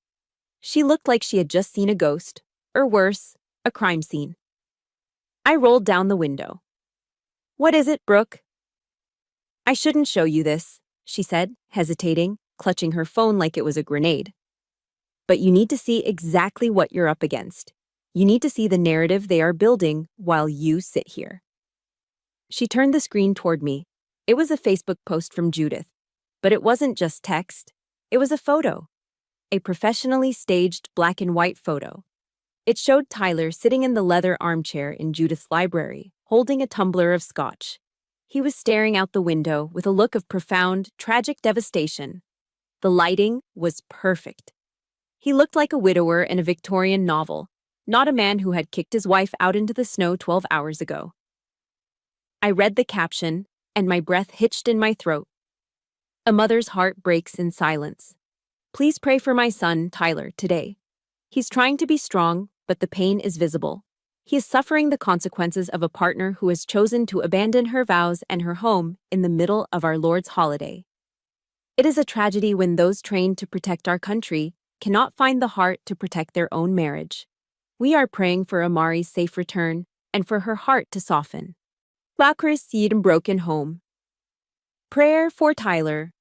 She looked like she had just seen a ghost, or worse, a crime scene. I rolled down the window. What is it, Brooke? I shouldn't show you this, she said, hesitating, clutching her phone like it was a grenade. But you need to see exactly what you're up against. You need to see the narrative they are building while you sit here. She turned the screen toward me. It was a Facebook post from Judith. But it wasn't just text. It was a photo. A professionally staged black and white photo. It showed Tyler sitting in the leather armchair in Judith's library, holding a tumbler of scotch. He was staring out the window with a look of profound, tragic devastation. The lighting was perfect. He looked like a widower in a Victorian novel, not a man who had kicked his wife out into the snow 12 hours ago. I read the caption, and my breath hitched in my throat. A mother's heart breaks in silence. Please pray for my son, Tyler, today. He's trying to be strong, but the pain is visible. He is suffering the consequences of a partner who has chosen to abandon her vows and her home in the middle of our Lord's holiday. It is a tragedy when those trained to protect our country cannot find the heart to protect their own marriage. We are praying for Amari's safe return and for her heart to soften. Bakris Seed broken home. Prayer for Tyler.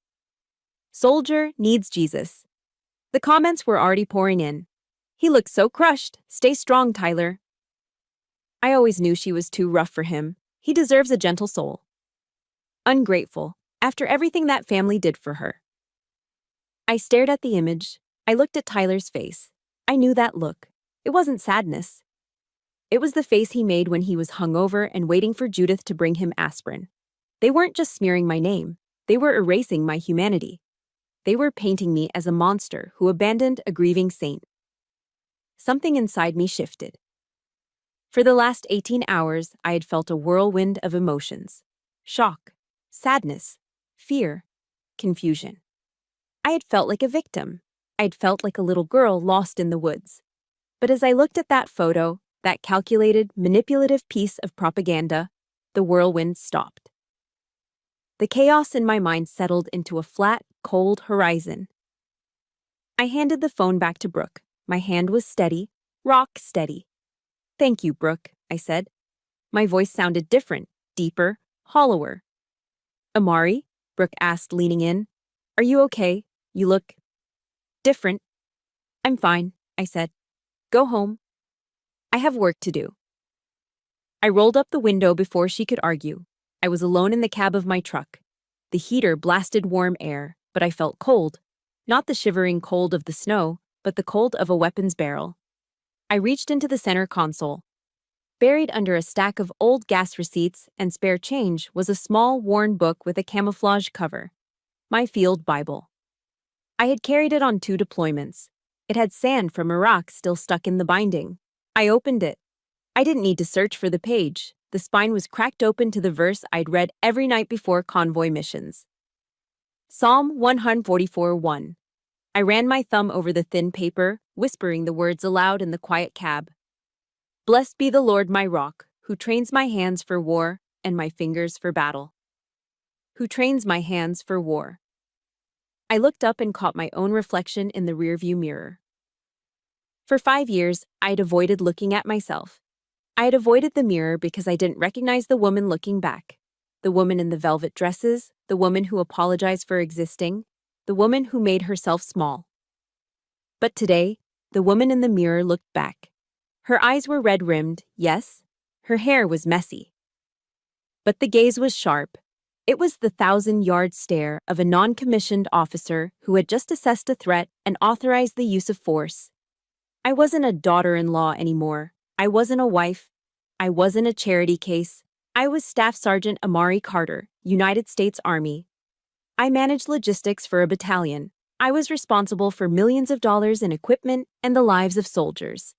Soldier needs Jesus. The comments were already pouring in. He looks so crushed. Stay strong, Tyler. I always knew she was too rough for him. He deserves a gentle soul. Ungrateful, after everything that family did for her. I stared at the image. I looked at Tyler's face. I knew that look. It wasn't sadness. It was the face he made when he was hungover and waiting for Judith to bring him aspirin. They weren't just smearing my name. They were erasing my humanity. They were painting me as a monster who abandoned a grieving saint. Something inside me shifted. For the last 18 hours, I had felt a whirlwind of emotions. Shock, sadness, fear, confusion. I had felt like a victim. I had felt like a little girl lost in the woods. But as I looked at that photo, that calculated, manipulative piece of propaganda, the whirlwind stopped. The chaos in my mind settled into a flat, cold horizon. I handed the phone back to Brooke. My hand was steady, rock steady. Thank you, Brooke, I said. My voice sounded different, deeper, hollower. Amari? Brooke asked, leaning in. Are you okay? You look different. I'm fine, I said. Go home. I have work to do. I rolled up the window before she could argue. I was alone in the cab of my truck. The heater blasted warm air, but I felt cold. Not the shivering cold of the snow, but the cold of a weapon's barrel. I reached into the center console. Buried under a stack of old gas receipts and spare change was a small, worn book with a camouflage cover. My field Bible. I had carried it on 2 deployments. It had sand from Iraq still stuck in the binding. I opened it. I didn't need to search for the page. The spine was cracked open to the verse I'd read every night before convoy missions. Psalm 144:1. I ran my thumb over the thin paper, whispering the words aloud in the quiet cab. Blessed be the Lord my rock, who trains my hands for war and my fingers for battle. Who trains my hands for war. I looked up and caught my own reflection in the rearview mirror. For 5 years, I'd avoided looking at myself. I had avoided the mirror because I didn't recognize the woman looking back. The woman in the velvet dresses, the woman who apologized for existing, the woman who made herself small. But today, the woman in the mirror looked back. Her eyes were red-rimmed, yes. Her hair was messy. But the gaze was sharp. It was the 1,000-yard stare of a non-commissioned officer who had just assessed a threat and authorized the use of force. I wasn't a daughter-in-law anymore. I wasn't a wife. I wasn't a charity case. I was Staff Sergeant Amari Carter, United States Army. I managed logistics for a battalion. I was responsible for millions of dollars in equipment and the lives of soldiers.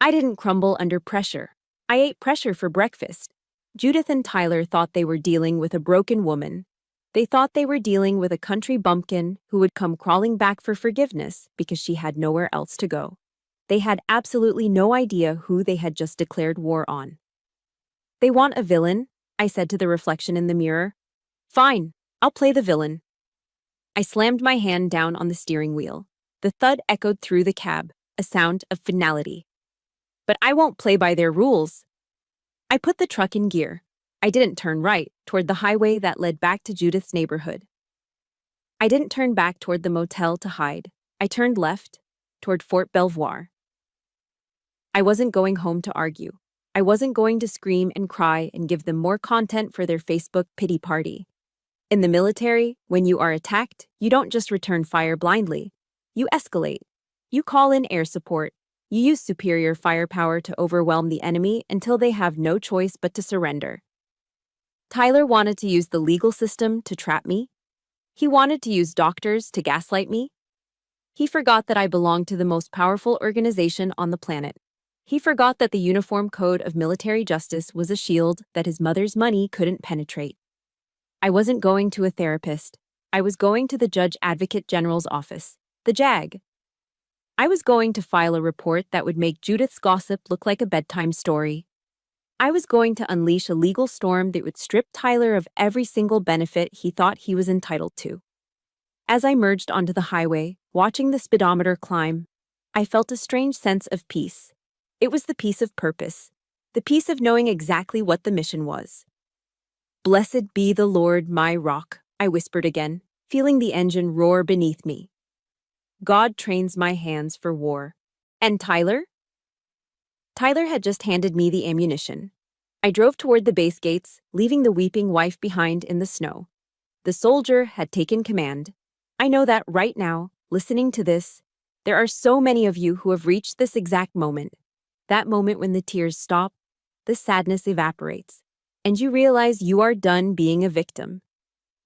I didn't crumble under pressure. I ate pressure for breakfast. Judith and Tyler thought they were dealing with a broken woman. They thought they were dealing with a country bumpkin who would come crawling back for forgiveness because she had nowhere else to go. They had absolutely no idea who they had just declared war on. They want a villain, I said to the reflection in the mirror. Fine, I'll play the villain. I slammed my hand down on the steering wheel. The thud echoed through the cab, a sound of finality. But I won't play by their rules. I put the truck in gear. I didn't turn right toward the highway that led back to Judith's neighborhood. I didn't turn back toward the motel to hide. I turned left, toward Fort Belvoir. I wasn't going home to argue. I wasn't going to scream and cry and give them more content for their Facebook pity party. In the military, when you are attacked, you don't just return fire blindly. You escalate. You call in air support. You use superior firepower to overwhelm the enemy until they have no choice but to surrender. Tyler wanted to use the legal system to trap me. He wanted to use doctors to gaslight me. He forgot that I belonged to the most powerful organization on the planet. He forgot that the Uniform Code of Military Justice was a shield that his mother's money couldn't penetrate. I wasn't going to a therapist. I was going to the Judge Advocate General's office, the JAG. I was going to file a report that would make Judith's gossip look like a bedtime story. I was going to unleash a legal storm that would strip Tyler of every single benefit he thought he was entitled to. As I merged onto the highway, watching the speedometer climb, I felt a strange sense of peace. It was the peace of purpose, the peace of knowing exactly what the mission was. "Blessed be the Lord, my rock," I whispered again, feeling the engine roar beneath me. God trains my hands for war. And Tyler? Tyler had just handed me the ammunition. I drove toward the base gates, leaving the weeping wife behind in the snow. The soldier had taken command. I know that right now, listening to this, there are so many of you who have reached this exact moment. That moment when the tears stop, the sadness evaporates, and you realize you are done being a victim.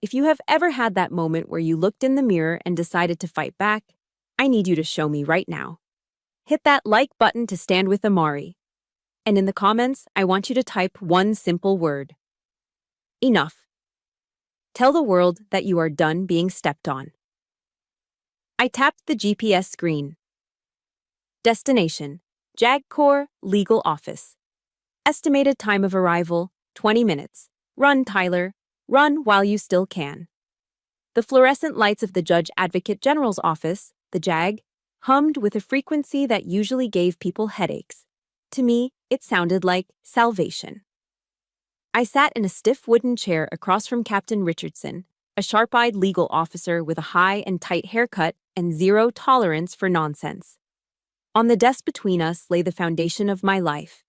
If you have ever had that moment where you looked in the mirror and decided to fight back, I need you to show me right now. Hit that like button to stand with Amari. And in the comments, I want you to type one simple word. Enough. Tell the world that you are done being stepped on. I tapped the GPS screen. Destination: JAG Corps Legal Office. Estimated time of arrival: 20 minutes. Run, Tyler. Run while you still can. The fluorescent lights of the Judge Advocate General's office, the JAG, hummed with a frequency that usually gave people headaches. To me, it sounded like salvation. I sat in a stiff wooden chair across from Captain Richardson, a sharp-eyed legal officer with a high and tight haircut and zero tolerance for nonsense. On the desk between us lay the foundation of my life: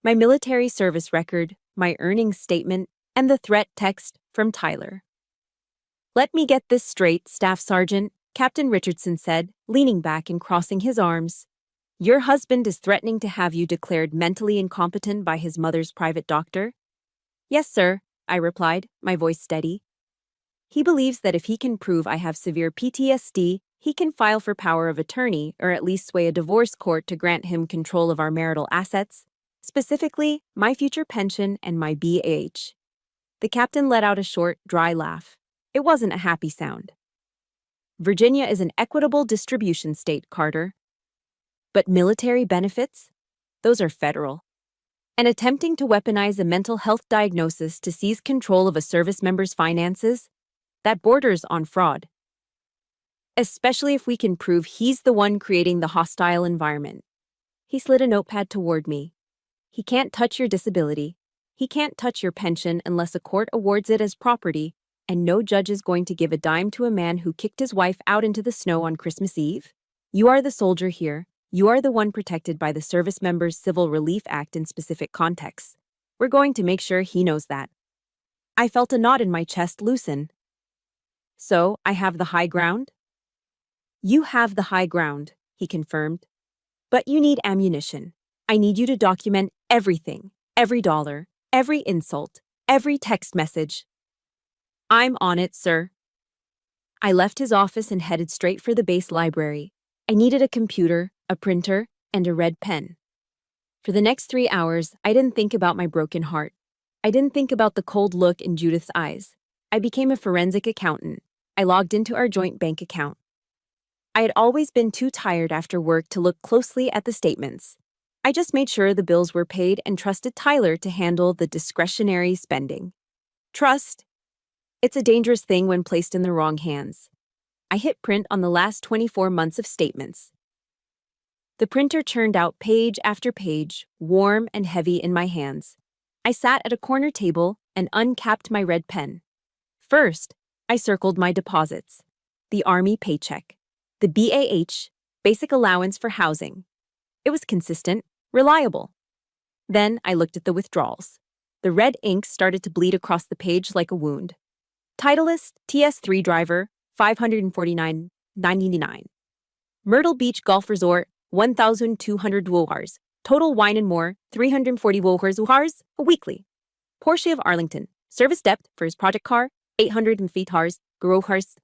my military service record, my earnings statement, and the threat text from Tyler. "Let me get this straight, Staff Sergeant," Captain Richardson said, leaning back and crossing his arms. "Your husband is threatening to have you declared mentally incompetent by his mother's private doctor?" "Yes, sir," I replied, my voice steady. "He believes that if he can prove I have severe PTSD, he can file for power of attorney or at least sway a divorce court to grant him control of our marital assets, specifically my future pension and my BAH. The captain let out a short, dry laugh. It wasn't a happy sound. "Virginia is an equitable distribution state, Carter. But military benefits? Those are federal. And attempting to weaponize a mental health diagnosis to seize control of a service member's finances? That borders on fraud. Especially if we can prove he's the one creating the hostile environment." He slid a notepad toward me. "He can't touch your disability. He can't touch your pension unless a court awards it as property, and no judge is going to give a dime to a man who kicked his wife out into the snow on Christmas Eve. You are the soldier here. You are the one protected by the Service Members Civil Relief Act in specific contexts. We're going to make sure he knows that." I felt a knot in my chest loosen. "So, I have the high ground?" "You have the high ground," he confirmed. "But you need ammunition. I need you to document everything, every dollar, every insult, every text message." "I'm on it, sir." I left his office and headed straight for the base library. I needed a computer, a printer, and a red pen. For the next 3 hours, I didn't think about my broken heart. I didn't think about the cold look in Judith's eyes. I became a forensic accountant. I logged into our joint bank account. I had always been too tired after work to look closely at the statements. I just made sure the bills were paid and trusted Tyler to handle the discretionary spending. Trust? It's a dangerous thing when placed in the wrong hands. I hit print on the last 24 months of statements. The printer churned out page after page, warm and heavy in my hands. I sat at a corner table and uncapped my red pen. First, I circled my deposits. the Army paycheck, the BAH, basic allowance for housing. It was consistent, reliable. Then I looked at the withdrawals. The red ink started to bleed across the page like a wound. Titleist TS3 driver, $549.99. Myrtle Beach Golf Resort, 1,200 $. Total wine and more, 340 $, a weekly. Porsche of Arlington. Service depth for his project car, 800 $. Grohars.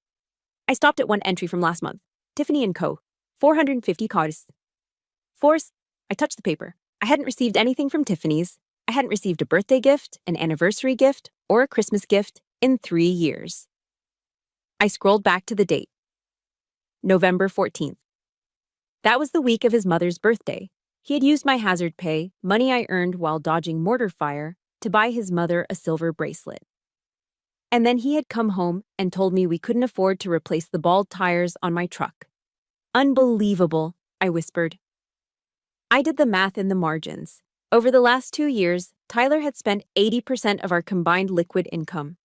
I stopped at one entry from last month. Tiffany & Co. 450 $. Force. I touched the paper. I hadn't received anything from Tiffany's. I hadn't received a birthday gift, an anniversary gift, or a Christmas gift in 3 years. I scrolled back to the date. November 14th. That was the week of his mother's birthday. He had used my hazard pay, money I earned while dodging mortar fire, to buy his mother a silver bracelet. And then he had come home and told me we couldn't afford to replace the bald tires on my truck. Unbelievable, I whispered. I did the math in the margins. Over the last 2 years, Tyler had spent 80% of our combined liquid income.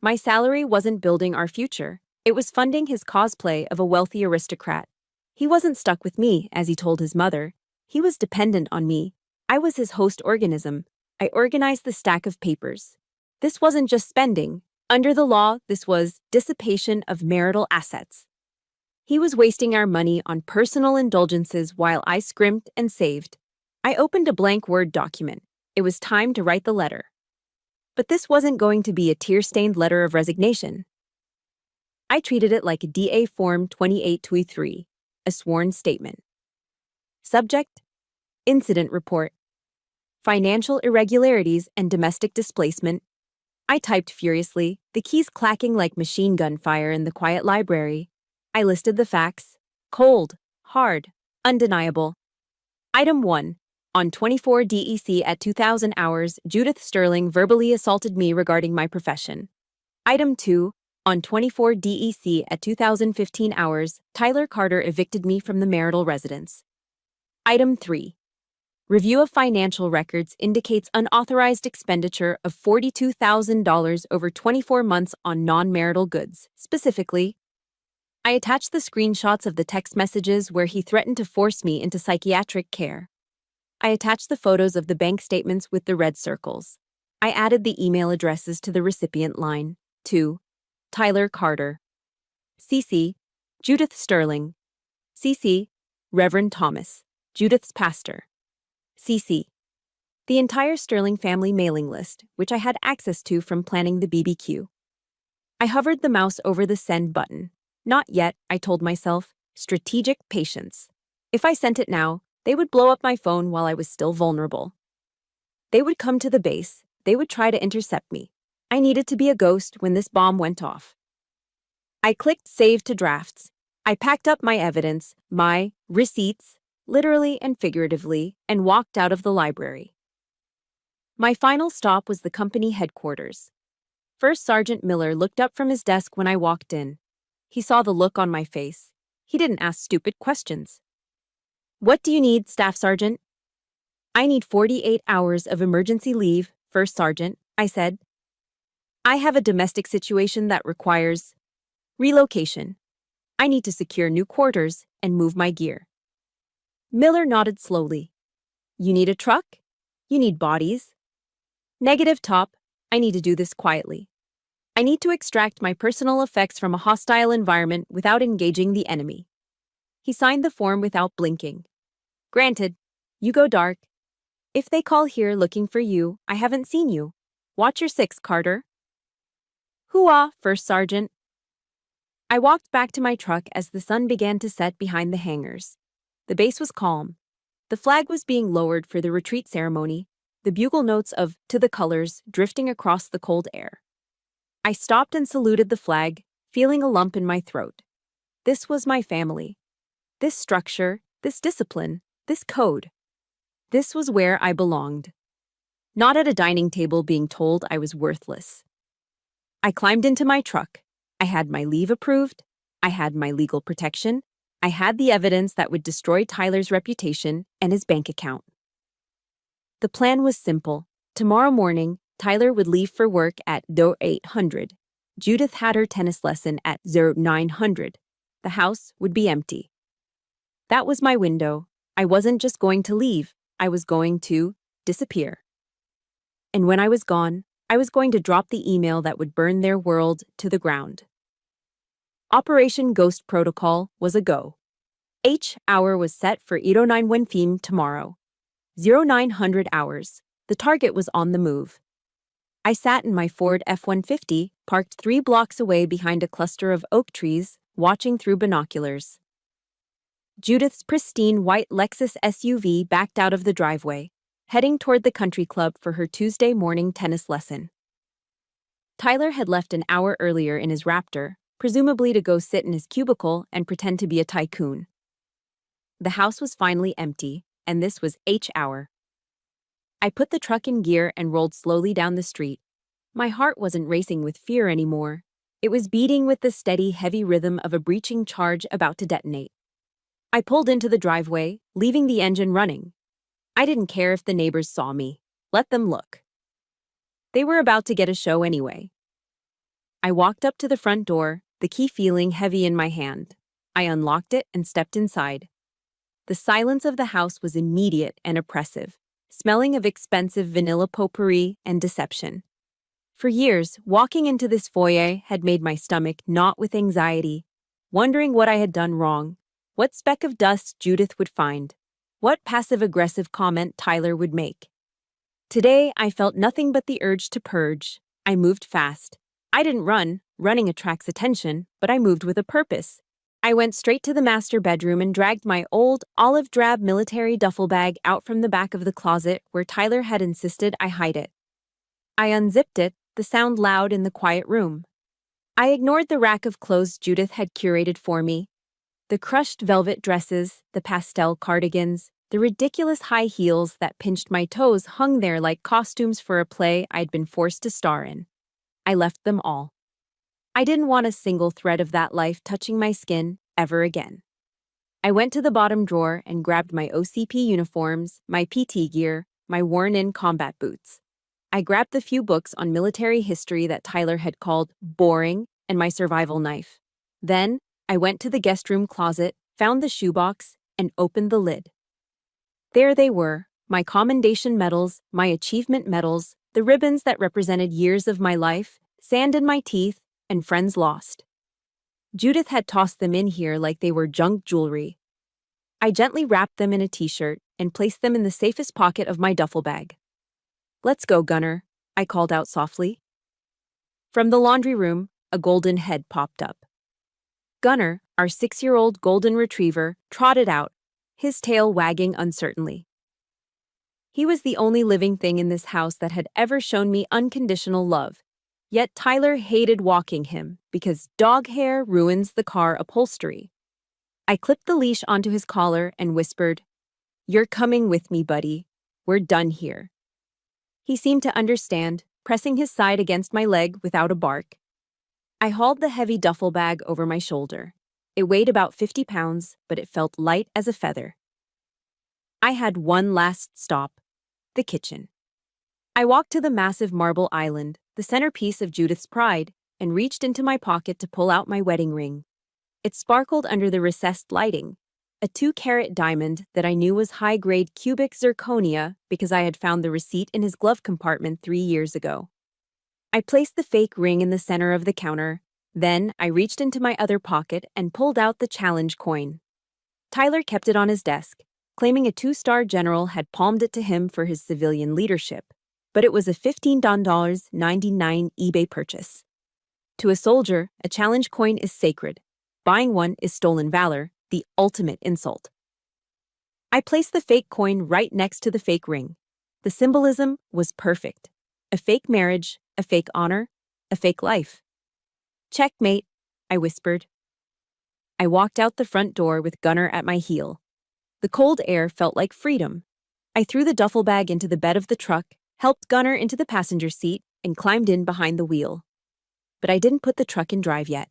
My salary wasn't building our future. It was funding his cosplay of a wealthy aristocrat. He wasn't stuck with me, as he told his mother. He was dependent on me. I was his host organism. I organized the stack of papers. This wasn't just spending. Under the law, this was dissipation of marital assets. He was wasting our money on personal indulgences while I scrimped and saved. I opened a blank Word document. It was time to write the letter. But this wasn't going to be a tear-stained letter of resignation. I treated it like a DA Form 2823, a sworn statement. Subject: Incident Report. Financial irregularities and domestic displacement. I typed furiously, the keys clacking like machine gun fire in the quiet library. I listed the facts. Cold, hard, undeniable. Item 1. On 24 DEC at 2000 hours, Judith Sterling verbally assaulted me regarding my profession. Item 2. On 24 DEC at 2015 hours, Tyler Carter evicted me from the marital residence. Item 3. Review of financial records indicates unauthorized expenditure of $42,000 over 24 months on non-marital goods. Specifically, I attached the screenshots of the text messages where he threatened to force me into psychiatric care. I attached the photos of the bank statements with the red circles. I added the email addresses to the recipient line. 2. Tyler Carter. CC. Judith Sterling. CC. Reverend Thomas, Judith's pastor. CC. The entire Sterling family mailing list, which I had access to from planning the BBQ. I hovered the mouse over the send button. Not yet, I told myself. Strategic patience. If I sent it now, they would blow up my phone while I was still vulnerable. They would come to the base. They would try to intercept me. I needed to be a ghost when this bomb went off. I clicked Save to Drafts. I packed up my evidence, my receipts, literally and figuratively, and walked out of the library. My final stop was the company headquarters. First Sergeant Miller looked up from his desk when I walked in. He saw the look on my face. He didn't ask stupid questions. What do you need, Staff Sergeant? I need 48 hours of emergency leave, First Sergeant, I said. I have a domestic situation that requires relocation. I need to secure new quarters and move my gear. Miller nodded slowly. You need a truck? You need bodies? Negative, Top. I need to do this quietly. I need to extract my personal effects from a hostile environment without engaging the enemy. He signed the form without blinking. Granted. You go dark. If they call here looking for you, I haven't seen you. Watch your six, Carter. Hooah, First Sergeant. I walked back to my truck as the sun began to set behind the hangars. The base was calm. The flag was being lowered for the retreat ceremony, the bugle notes of "To the Colors" drifting across the cold air. I stopped and saluted the flag, feeling a lump in my throat. This was my family. This structure, this discipline, this code. This was where I belonged. Not at a dining table being told I was worthless. I climbed into my truck. I had my leave approved. I had my legal protection. I had the evidence that would destroy Tyler's reputation and his bank account. The plan was simple. Tomorrow morning, Tyler would leave for work at 800. Judith had her tennis lesson at 0900. The house would be empty. That was my window. I wasn't just going to leave, I was going to disappear. And when I was gone, I was going to drop the email that would burn their world to the ground. Operation Ghost Protocol was a go. H-hour was set for 09 p.m. tomorrow. 0900 hours. The target was on the move. I sat in my Ford F-150, parked 3 blocks away behind a cluster of oak trees, watching through binoculars. Judith's pristine white Lexus SUV backed out of the driveway, heading toward the country club for her Tuesday morning tennis lesson. Tyler had left an hour earlier in his Raptor, presumably to go sit in his cubicle and pretend to be a tycoon. The house was finally empty, and this was H-hour. I put the truck in gear and rolled slowly down the street. My heart wasn't racing with fear anymore. It was beating with the steady, heavy rhythm of a breaching charge about to detonate. I pulled into the driveway, leaving the engine running. I didn't care if the neighbors saw me. Let them look. They were about to get a show anyway. I walked up to the front door, the key feeling heavy in my hand. I unlocked it and stepped inside. The silence of the house was immediate and oppressive, smelling of expensive vanilla potpourri and deception. For years, walking into this foyer had made my stomach knot with anxiety, wondering what I had done wrong, what speck of dust Judith would find, what passive-aggressive comment Tyler would make. Today, I felt nothing but the urge to purge. I moved fast. I didn't run. Running attracts attention, but I moved with a purpose. I went straight to the master bedroom and dragged my old, olive-drab military duffel bag out from the back of the closet where Tyler had insisted I hide it. I unzipped it, the sound loud in the quiet room. I ignored the rack of clothes Judith had curated for me. The crushed velvet dresses, the pastel cardigans, the ridiculous high heels that pinched my toes hung there like costumes for a play I'd been forced to star in. I left them all. I didn't want a single thread of that life touching my skin ever again. I went to the bottom drawer and grabbed my OCP uniforms, my PT gear, my worn-in combat boots. I grabbed the few books on military history that Tyler had called boring and my survival knife. Then, I went to the guest room closet, found the shoebox, and opened the lid. There they were, my commendation medals, my achievement medals, the ribbons that represented years of my life, sand in my teeth, and friends lost. Judith had tossed them in here like they were junk jewelry. I gently wrapped them in a t-shirt and placed them in the safest pocket of my duffel bag. "Let's go, Gunner," I called out softly. From the laundry room, a golden head popped up. Gunner, our 6-year-old golden retriever, trotted out, his tail wagging uncertainly. He was the only living thing in this house that had ever shown me unconditional love, yet Tyler hated walking him because dog hair ruins the car upholstery. I clipped the leash onto his collar and whispered, "You're coming with me, buddy. We're done here." He seemed to understand, pressing his side against my leg without a bark. I hauled the heavy duffel bag over my shoulder. It weighed about 50 pounds, but it felt light as a feather. I had one last stop, the kitchen. I walked to the massive marble island, the centerpiece of Judith's pride, and reached into my pocket to pull out my wedding ring. It sparkled under the recessed lighting, a 2-carat diamond that I knew was high-grade cubic zirconia because I had found the receipt in his glove compartment 3 years ago. I placed the fake ring in the center of the counter. Then I reached into my other pocket and pulled out the challenge coin. Tyler kept it on his desk, claiming a 2-star general had palmed it to him for his civilian leadership, but it was a $15.99 eBay purchase. To a soldier, a challenge coin is sacred. Buying one is stolen valor, the ultimate insult. I placed the fake coin right next to the fake ring. The symbolism was perfect. A fake marriage, a fake honor, a fake life. "Checkmate," I whispered. I walked out the front door with Gunner at my heel. The cold air felt like freedom. I threw the duffel bag into the bed of the truck, helped Gunner into the passenger seat, and climbed in behind the wheel. But I didn't put the truck in drive yet.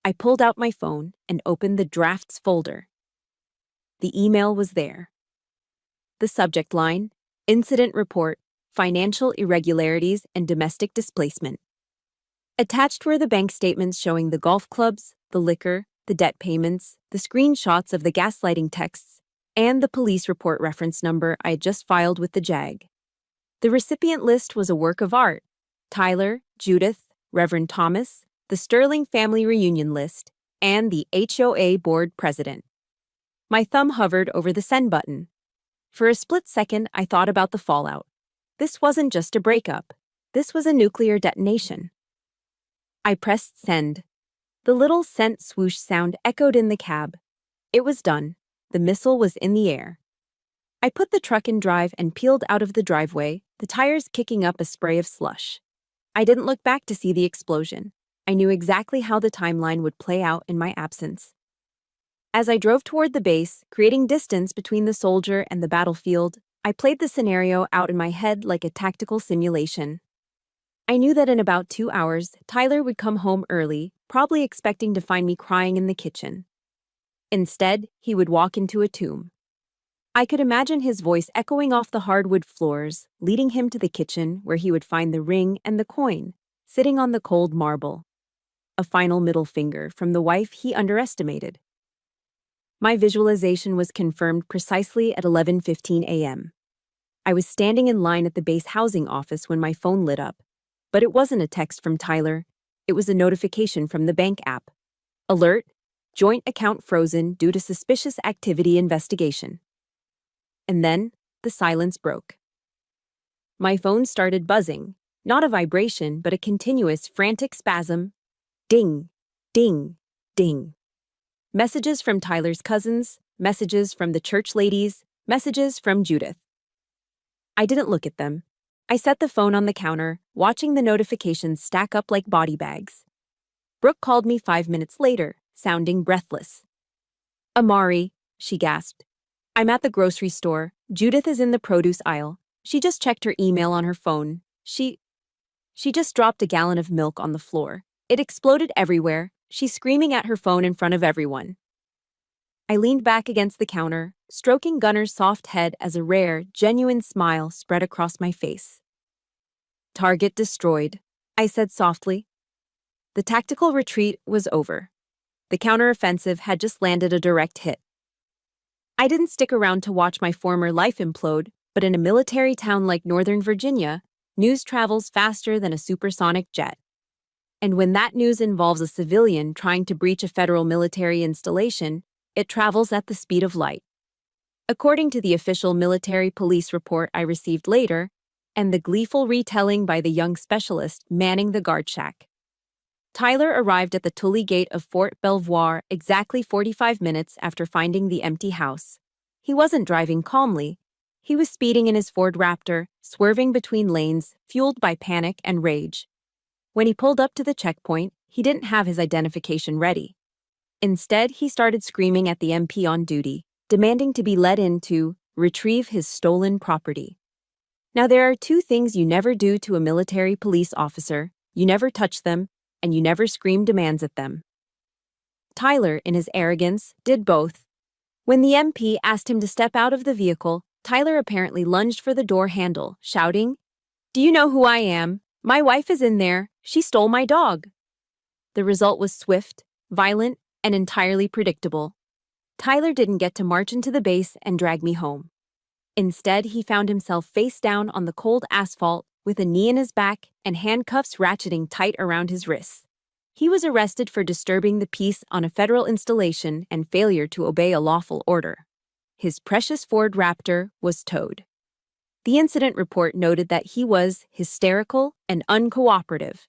I pulled out my phone and opened the drafts folder. The email was there. The subject line, "Incident Report, Financial Irregularities and Domestic Displacement." Attached were the bank statements showing the golf clubs, the liquor, the debt payments, the screenshots of the gaslighting texts, and the police report reference number I had just filed with the JAG. The recipient list was a work of art. Tyler, Judith, Reverend Thomas, the Sterling Family Reunion list, and the HOA board president. My thumb hovered over the send button. For a split second, I thought about the fallout. This wasn't just a breakup. This was a nuclear detonation. I pressed send. The little sent swoosh sound echoed in the cab. It was done. The missile was in the air. I put the truck in drive and peeled out of the driveway, the tires kicking up a spray of slush. I didn't look back to see the explosion. I knew exactly how the timeline would play out in my absence. As I drove toward the base, creating distance between the soldier and the battlefield, I played the scenario out in my head like a tactical simulation. I knew that in about 2 hours, Tyler would come home early, probably expecting to find me crying in the kitchen. Instead, he would walk into a tomb. I could imagine his voice echoing off the hardwood floors, leading him to the kitchen where he would find the ring and the coin, sitting on the cold marble. A final middle finger from the wife he underestimated. My visualization was confirmed precisely at 11:15 a.m. I was standing in line at the base housing office when my phone lit up. But it wasn't a text from Tyler. It was a notification from the bank app. Alert: joint account frozen due to suspicious activity investigation. And then, the silence broke. My phone started buzzing, not a vibration, but a continuous, frantic spasm. Ding, ding, ding. Messages from Tyler's cousins, messages from the church ladies, messages from Judith. I didn't look at them. I set the phone on the counter, watching the notifications stack up like body bags. Brooke called me 5 minutes later, sounding breathless. "Amari," she gasped. "I'm at the grocery store. Judith is in the produce aisle. She just checked her email on her phone. She just dropped a gallon of milk on the floor. It exploded everywhere. She's screaming at her phone in front of everyone." I leaned back against the counter, stroking Gunner's soft head as a rare, genuine smile spread across my face. "Target destroyed," I said softly. The tactical retreat was over. The counteroffensive had just landed a direct hit. I didn't stick around to watch my former life implode, but in a military town like Northern Virginia, news travels faster than a supersonic jet. And when that news involves a civilian trying to breach a federal military installation, it travels at the speed of light. According to the official military police report I received later, and the gleeful retelling by the young specialist manning the guard shack, Tyler arrived at the Tully Gate of Fort Belvoir exactly 45 minutes after finding the empty house. He wasn't driving calmly. He was speeding in his Ford Raptor, swerving between lanes, fueled by panic and rage. When he pulled up to the checkpoint, he didn't have his identification ready. Instead, he started screaming at the MP on duty, demanding to be let in to retrieve his stolen property. Now, there are 2 things you never do to a military police officer: you never touch them, and you never scream demands at them. Tyler, in his arrogance, did both. When the MP asked him to step out of the vehicle, Tyler apparently lunged for the door handle, shouting, "Do you know who I am? My wife is in there. She stole my dog." The result was swift, violent, and entirely predictable. Tyler didn't get to march into the base and drag me home. Instead, he found himself face down on the cold asphalt with a knee in his back and handcuffs ratcheting tight around his wrists. He was arrested for disturbing the peace on a federal installation and failure to obey a lawful order. His precious Ford Raptor was towed. The incident report noted that he was hysterical and uncooperative.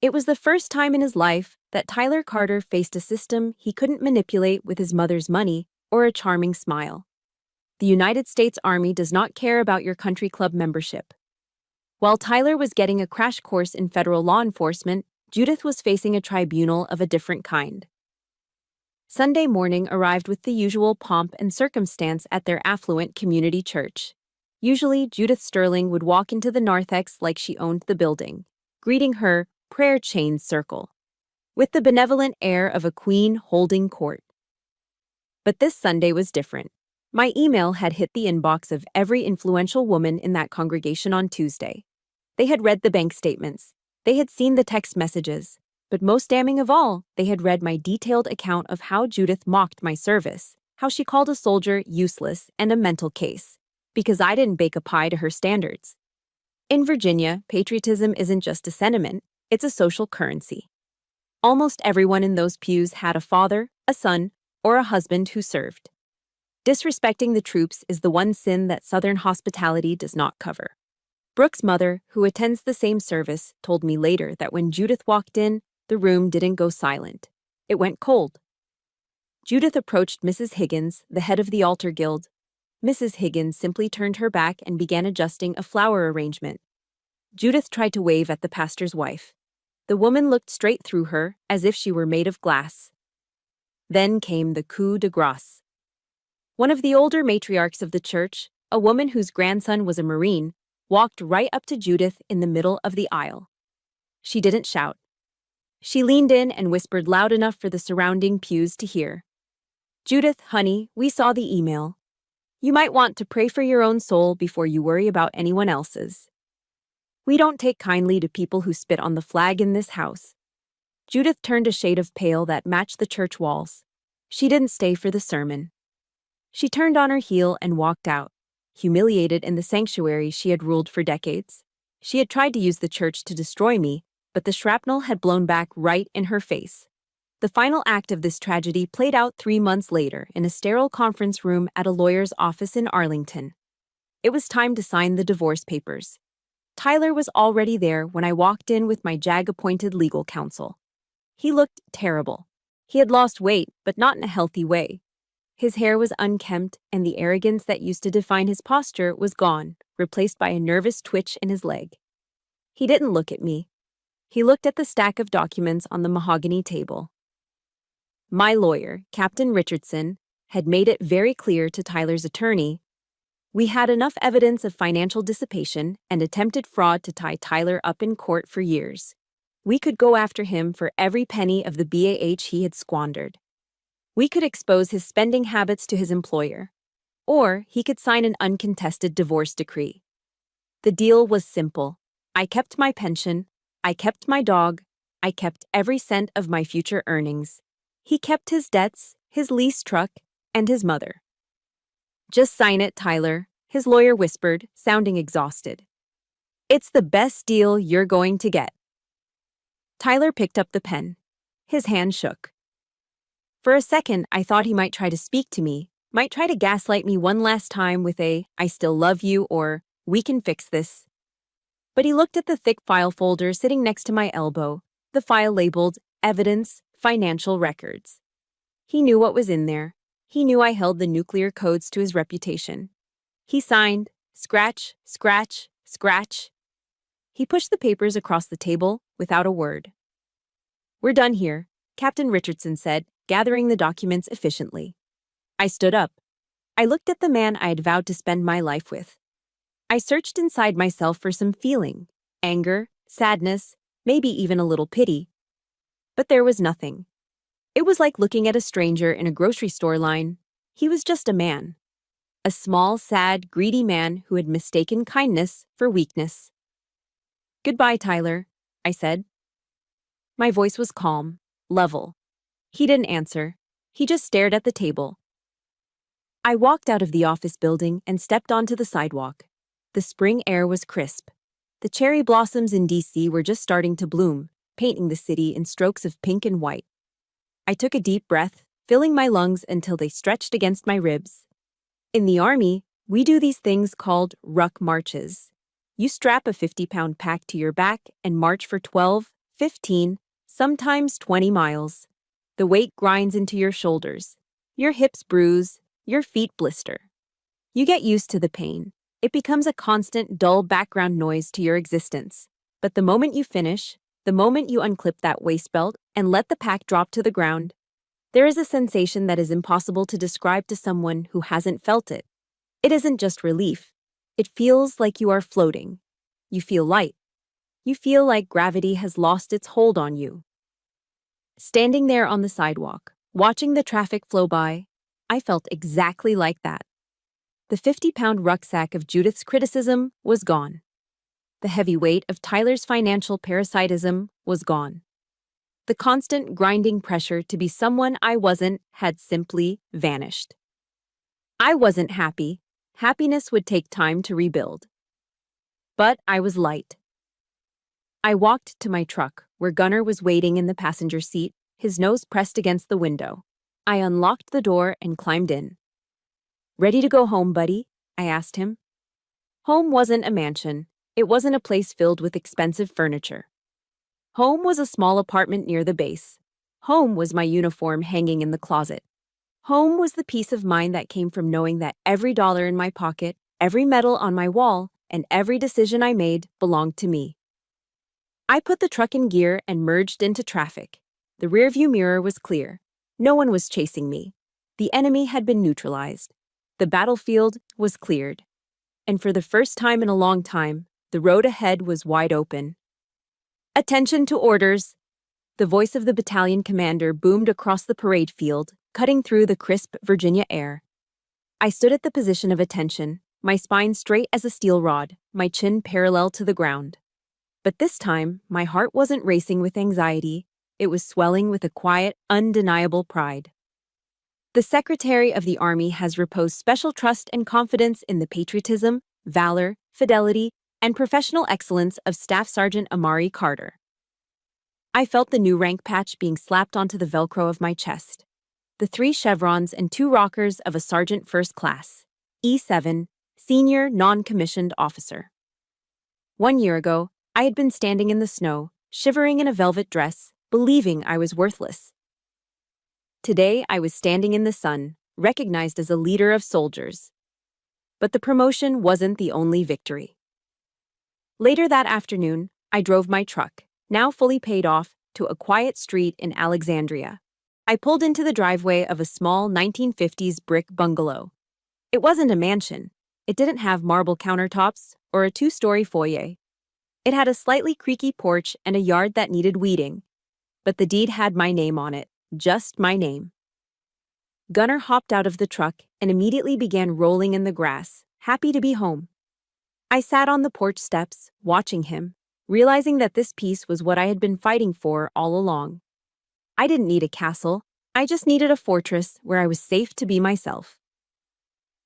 It was the first time in his life that Tyler Carter faced a system he couldn't manipulate with his mother's money or a charming smile. The United States Army does not care about your country club membership. While Tyler was getting a crash course in federal law enforcement, Judith was facing a tribunal of a different kind. Sunday morning arrived with the usual pomp and circumstance at their affluent community church. Usually, Judith Sterling would walk into the narthex like she owned the building, greeting her prayer chain circle, with the benevolent air of a queen holding court. But this Sunday was different. My email had hit the inbox of every influential woman in that congregation on Tuesday. They had read the bank statements. They had seen the text messages, but most damning of all, they had read my detailed account of how Judith mocked my service, how she called a soldier useless and a mental case, because I didn't bake a pie to her standards. In Virginia, patriotism isn't just a sentiment, it's a social currency. Almost everyone in those pews had a father, a son, or a husband who served. Disrespecting the troops is the one sin that Southern hospitality does not cover. Brooke's mother, who attends the same service, told me later that when Judith walked in, the room didn't go silent. It went cold. Judith approached Mrs. Higgins, the head of the altar guild. Mrs. Higgins simply turned her back and began adjusting a flower arrangement. Judith tried to wave at the pastor's wife. The woman looked straight through her, as if she were made of glass. Then came the coup de grace. One of the older matriarchs of the church, a woman whose grandson was a Marine, walked right up to Judith in the middle of the aisle. She didn't shout. She leaned in and whispered loud enough for the surrounding pews to hear. "Judith, honey, we saw the email. You might want to pray for your own soul before you worry about anyone else's. We don't take kindly to people who spit on the flag in this house." Judith turned a shade of pale that matched the church walls. She didn't stay for the sermon. She turned on her heel and walked out, humiliated in the sanctuary she had ruled for decades. She had tried to use the church to destroy me, but the shrapnel had blown back right in her face. The final act of this tragedy played out 3 months later in a sterile conference room at a lawyer's office in Arlington. It was time to sign the divorce papers. Tyler was already there when I walked in with my JAG-appointed legal counsel. He looked terrible. He had lost weight, but not in a healthy way. His hair was unkempt, and the arrogance that used to define his posture was gone, replaced by a nervous twitch in his leg. He didn't look at me. He looked at the stack of documents on the mahogany table. My lawyer, Captain Richardson, had made it very clear to Tyler's attorney, we had enough evidence of financial dissipation and attempted fraud to tie Tyler up in court for years. We could go after him for every penny of the BAH he had squandered. We could expose his spending habits to his employer, or he could sign an uncontested divorce decree. The deal was simple. I kept my pension, I kept my dog, I kept every cent of my future earnings. He kept his debts, his leased truck, and his mother. "Just sign it, Tyler," his lawyer whispered, sounding exhausted. "It's the best deal you're going to get." Tyler picked up the pen. His hand shook. For a second, I thought he might try to speak to me, might try to gaslight me one last time with a, "I still love you," or "We can fix this." But he looked at the thick file folder sitting next to my elbow, the file labeled Evidence, Financial Records. He knew what was in there. He knew I held the nuclear codes to his reputation. He signed, scratch, scratch, scratch. He pushed the papers across the table without a word. "We're done here," Captain Richardson said, gathering the documents efficiently. I stood up. I looked at the man I had vowed to spend my life with. I searched inside myself for some feeling, anger, sadness, maybe even a little pity. But there was nothing. It was like looking at a stranger in a grocery store line. He was just a man. A small, sad, greedy man who had mistaken kindness for weakness. "Goodbye, Tyler," I said. My voice was calm, level. He didn't answer. He just stared at the table. I walked out of the office building and stepped onto the sidewalk. The spring air was crisp. The cherry blossoms in DC were just starting to bloom, painting the city in strokes of pink and white. I took a deep breath, filling my lungs until they stretched against my ribs. In the Army, we do these things called ruck marches. You strap a 50-pound pack to your back and march for 12, 15, sometimes 20 miles. The weight grinds into your shoulders. Your hips bruise, your feet blister. You get used to the pain. It becomes a constant, dull background noise to your existence. But the moment you finish, the moment you unclip that waist belt and let the pack drop to the ground, there is a sensation that is impossible to describe to someone who hasn't felt it. It isn't just relief. It feels like you are floating. You feel light. You feel like gravity has lost its hold on you. Standing there on the sidewalk, watching the traffic flow by, I felt exactly like that. The 50-pound rucksack of Judith's criticism was gone. The heavy weight of Tyler's financial parasitism was gone. The constant grinding pressure to be someone I wasn't had simply vanished. I wasn't happy. Happiness would take time to rebuild. But I was light. I walked to my truck, where Gunnar was waiting in the passenger seat, his nose pressed against the window. I unlocked the door and climbed in. "Ready to go home, buddy?" I asked him. Home wasn't a mansion. It wasn't a place filled with expensive furniture. Home was a small apartment near the base. Home was my uniform hanging in the closet. Home was the peace of mind that came from knowing that every dollar in my pocket, every medal on my wall, and every decision I made belonged to me. I put the truck in gear and merged into traffic. The rearview mirror was clear. No one was chasing me. The enemy had been neutralized. The battlefield was cleared. And for the first time in a long time, the road ahead was wide open. "Attention to orders!" The voice of the battalion commander boomed across the parade field, cutting through the crisp Virginia air. I stood at the position of attention, my spine straight as a steel rod, my chin parallel to the ground. But this time, my heart wasn't racing with anxiety. It was swelling with a quiet, undeniable pride. The Secretary of the Army has reposed special trust and confidence in the patriotism, valor, fidelity, and professional excellence of Staff Sergeant Amari Carter. I felt the new rank patch being slapped onto the Velcro of my chest. The 3 chevrons and 2 rockers of a Sergeant First Class, E7, Senior Non-Commissioned Officer. 1 year ago, I had been standing in the snow, shivering in a velvet dress, believing I was worthless. Today, I was standing in the sun, recognized as a leader of soldiers. But the promotion wasn't the only victory. Later that afternoon, I drove my truck, now fully paid off, to a quiet street in Alexandria. I pulled into the driveway of a small 1950s brick bungalow. It wasn't a mansion. It didn't have marble countertops or a 2-story foyer. It had a slightly creaky porch and a yard that needed weeding. But the deed had my name on it, just my name. Gunnar hopped out of the truck and immediately began rolling in the grass, happy to be home. I sat on the porch steps, watching him, realizing that this peace was what I had been fighting for all along. I didn't need a castle. I just needed a fortress where I was safe to be myself.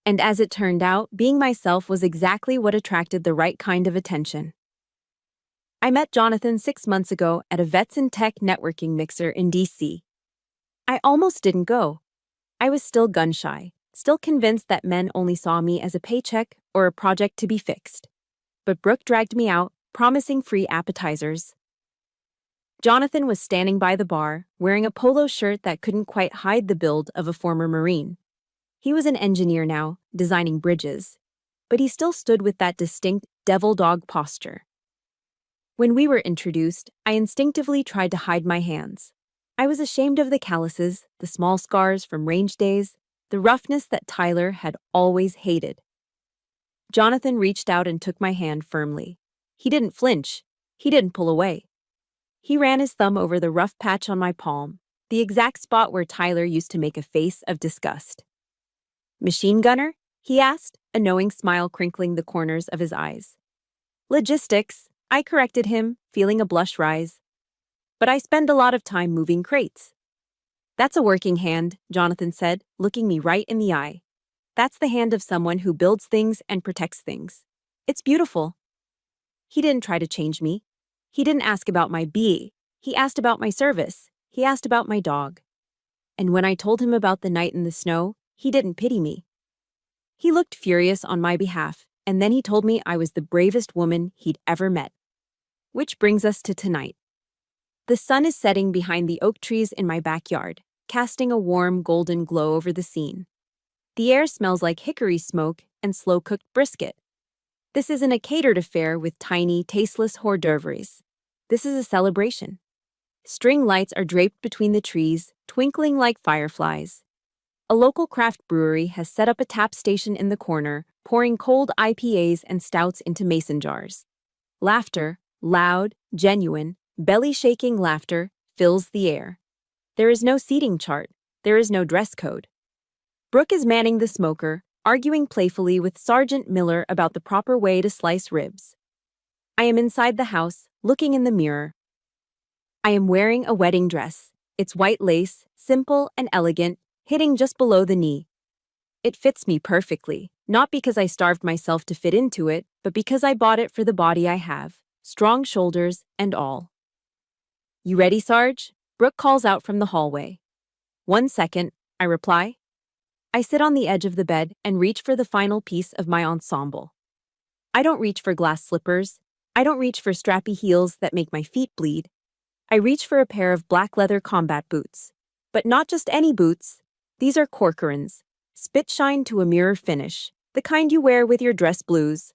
And as it turned out, being myself was exactly what attracted the right kind of attention. I met Jonathan 6 months ago at a Vets in Tech networking mixer in DC. I almost didn't go. I was still gun-shy, still convinced that men only saw me as a paycheck or a project to be fixed. But Brooke dragged me out, promising free appetizers. Jonathan was standing by the bar, wearing a polo shirt that couldn't quite hide the build of a former Marine. He was an engineer now, designing bridges. But he still stood with that distinct devil dog posture. When we were introduced, I instinctively tried to hide my hands. I was ashamed of the calluses, the small scars from range days, the roughness that Tyler had always hated. Jonathan reached out and took my hand firmly. He didn't flinch. He didn't pull away. He ran his thumb over the rough patch on my palm, the exact spot where Tyler used to make a face of disgust. "Machine gunner?" he asked, a knowing smile crinkling the corners of his eyes. "Logistics," I corrected him, feeling a blush rise. "But I spend a lot of time moving crates." "That's a working hand," Jonathan said, looking me right in the eye. "That's the hand of someone who builds things and protects things. It's beautiful." He didn't try to change me. He didn't ask about my BE. He asked about my service. He asked about my dog. And when I told him about the night in the snow, he didn't pity me. He looked furious on my behalf, and then he told me I was the bravest woman he'd ever met. Which brings us to tonight. The sun is setting behind the oak trees in my backyard, casting a warm golden glow over the scene. The air smells like hickory smoke and slow-cooked brisket. This isn't a catered affair with tiny, tasteless hors d'oeuvres. This is a celebration. String lights are draped between the trees, twinkling like fireflies. A local craft brewery has set up a tap station in the corner, pouring cold IPAs and stouts into mason jars. Laughter, loud, genuine, belly-shaking laughter, fills the air. There is no seating chart. There is no dress code. Brooke is manning the smoker, arguing playfully with Sergeant Miller about the proper way to slice ribs. I am inside the house, looking in the mirror. I am wearing a wedding dress. It's white lace, simple and elegant, hitting just below the knee. It fits me perfectly, not because I starved myself to fit into it, but because I bought it for the body I have, strong shoulders and all. You ready, Sarge? Brooke calls out from the hallway. 1 second, I reply. I sit on the edge of the bed and reach for the final piece of my ensemble. I don't reach for glass slippers. I don't reach for strappy heels that make my feet bleed. I reach for a pair of black leather combat boots. But not just any boots. These are Corcorans, spit shine to a mirror finish, the kind you wear with your dress blues.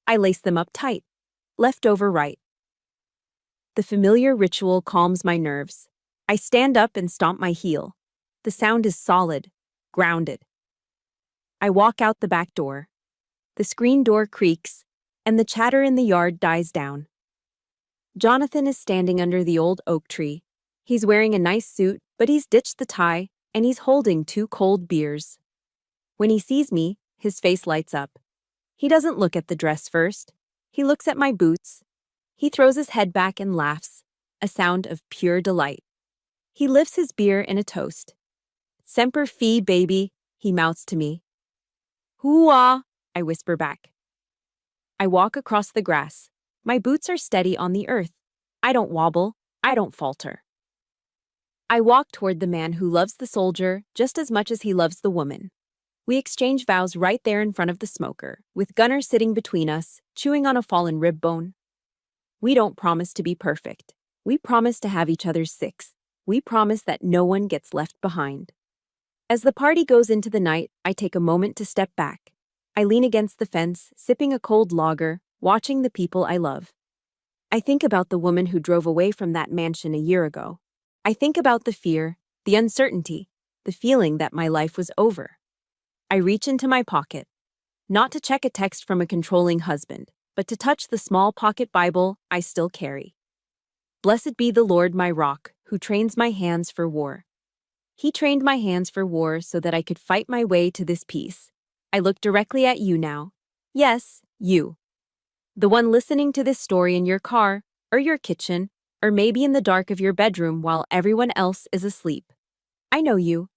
I lace them up tight, left over right. The familiar ritual calms my nerves. I stand up and stomp my heel. The sound is solid, grounded. I walk out the back door. The screen door creaks, and the chatter in the yard dies down. Jonathan is standing under the old oak tree. He's wearing a nice suit, but he's ditched the tie, and he's holding 2 cold beers. When he sees me, his face lights up. He doesn't look at the dress first. He looks at my boots. He throws his head back and laughs, a sound of pure delight. He lifts his beer in a toast. Semper Fi, baby, he mouths to me. Hoo-ah, I whisper back. I walk across the grass. My boots are steady on the earth. I don't wobble. I don't falter. I walk toward the man who loves the soldier just as much as he loves the woman. We exchange vows right there in front of the smoker, with Gunnar sitting between us, chewing on a fallen rib bone. We don't promise to be perfect. We promise to have each other's six. We promise that no one gets left behind. As the party goes into the night, I take a moment to step back. I lean against the fence, sipping a cold lager, watching the people I love. I think about the woman who drove away from that mansion a year ago. I think about the fear, the uncertainty, the feeling that my life was over. I reach into my pocket, not to check a text from a controlling husband, but to touch the small pocket Bible I still carry. Blessed be the Lord my rock, who trains my hands for war. He trained my hands for war so that I could fight my way to this peace. I look directly at you now. Yes, you. The one listening to this story in your car, or your kitchen, or maybe in the dark of your bedroom while everyone else is asleep. I know you.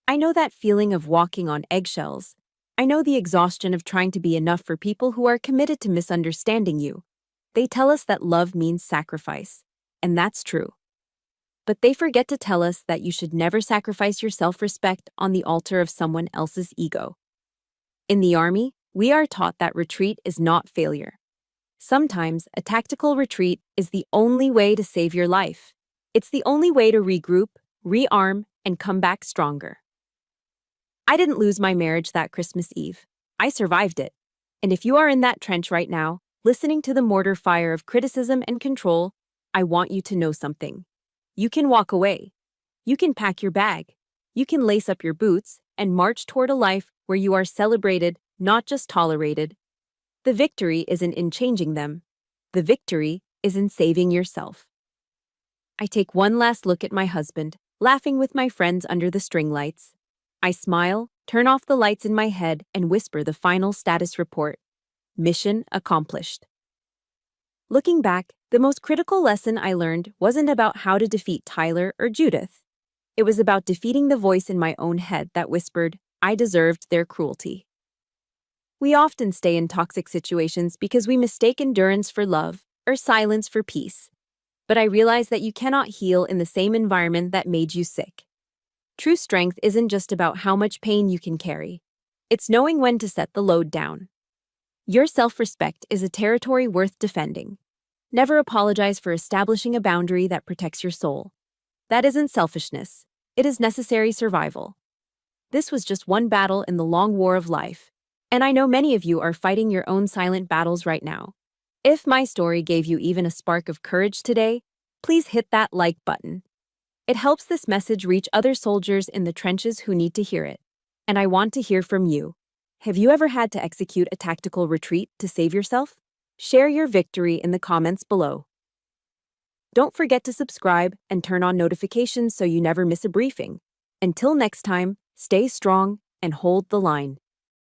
I know that feeling of walking on eggshells. I know the exhaustion of trying to be enough for people who are committed to misunderstanding you. They tell us that love means sacrifice, and that's true. But they forget to tell us that you should never sacrifice your self-respect on the altar of someone else's ego. In the Army, we are taught that retreat is not failure. Sometimes, a tactical retreat is the only way to save your life. It's the only way to regroup, rearm, and come back stronger. I didn't lose my marriage that Christmas Eve. I survived it. And if you are in that trench right now, listening to the mortar fire of criticism and control, I want you to know something. You can walk away. You can pack your bag. You can lace up your boots and march toward a life where you are celebrated, not just tolerated. The victory isn't in changing them. The victory is in saving yourself. I take one last look at my husband, laughing with my friends under the string lights. I smile, turn off the lights in my head, and whisper the final status report. Mission accomplished. Looking back, the most critical lesson I learned wasn't about how to defeat Tyler or Judith. It was about defeating the voice in my own head that whispered, I deserved their cruelty. We often stay in toxic situations because we mistake endurance for love or silence for peace. But I realize that you cannot heal in the same environment that made you sick. True strength isn't just about how much pain you can carry. It's knowing when to set the load down. Your self-respect is a territory worth defending. Never apologize for establishing a boundary that protects your soul. That isn't selfishness. It is necessary survival. This was just one battle in the long war of life. And I know many of you are fighting your own silent battles right now. If my story gave you even a spark of courage today, please hit that like button. It helps this message reach other soldiers in the trenches who need to hear it. And I want to hear from you. Have you ever had to execute a tactical retreat to save yourself? Share your victory in the comments below. Don't forget to subscribe and turn on notifications so you never miss a briefing. Until next time, stay strong and hold the line.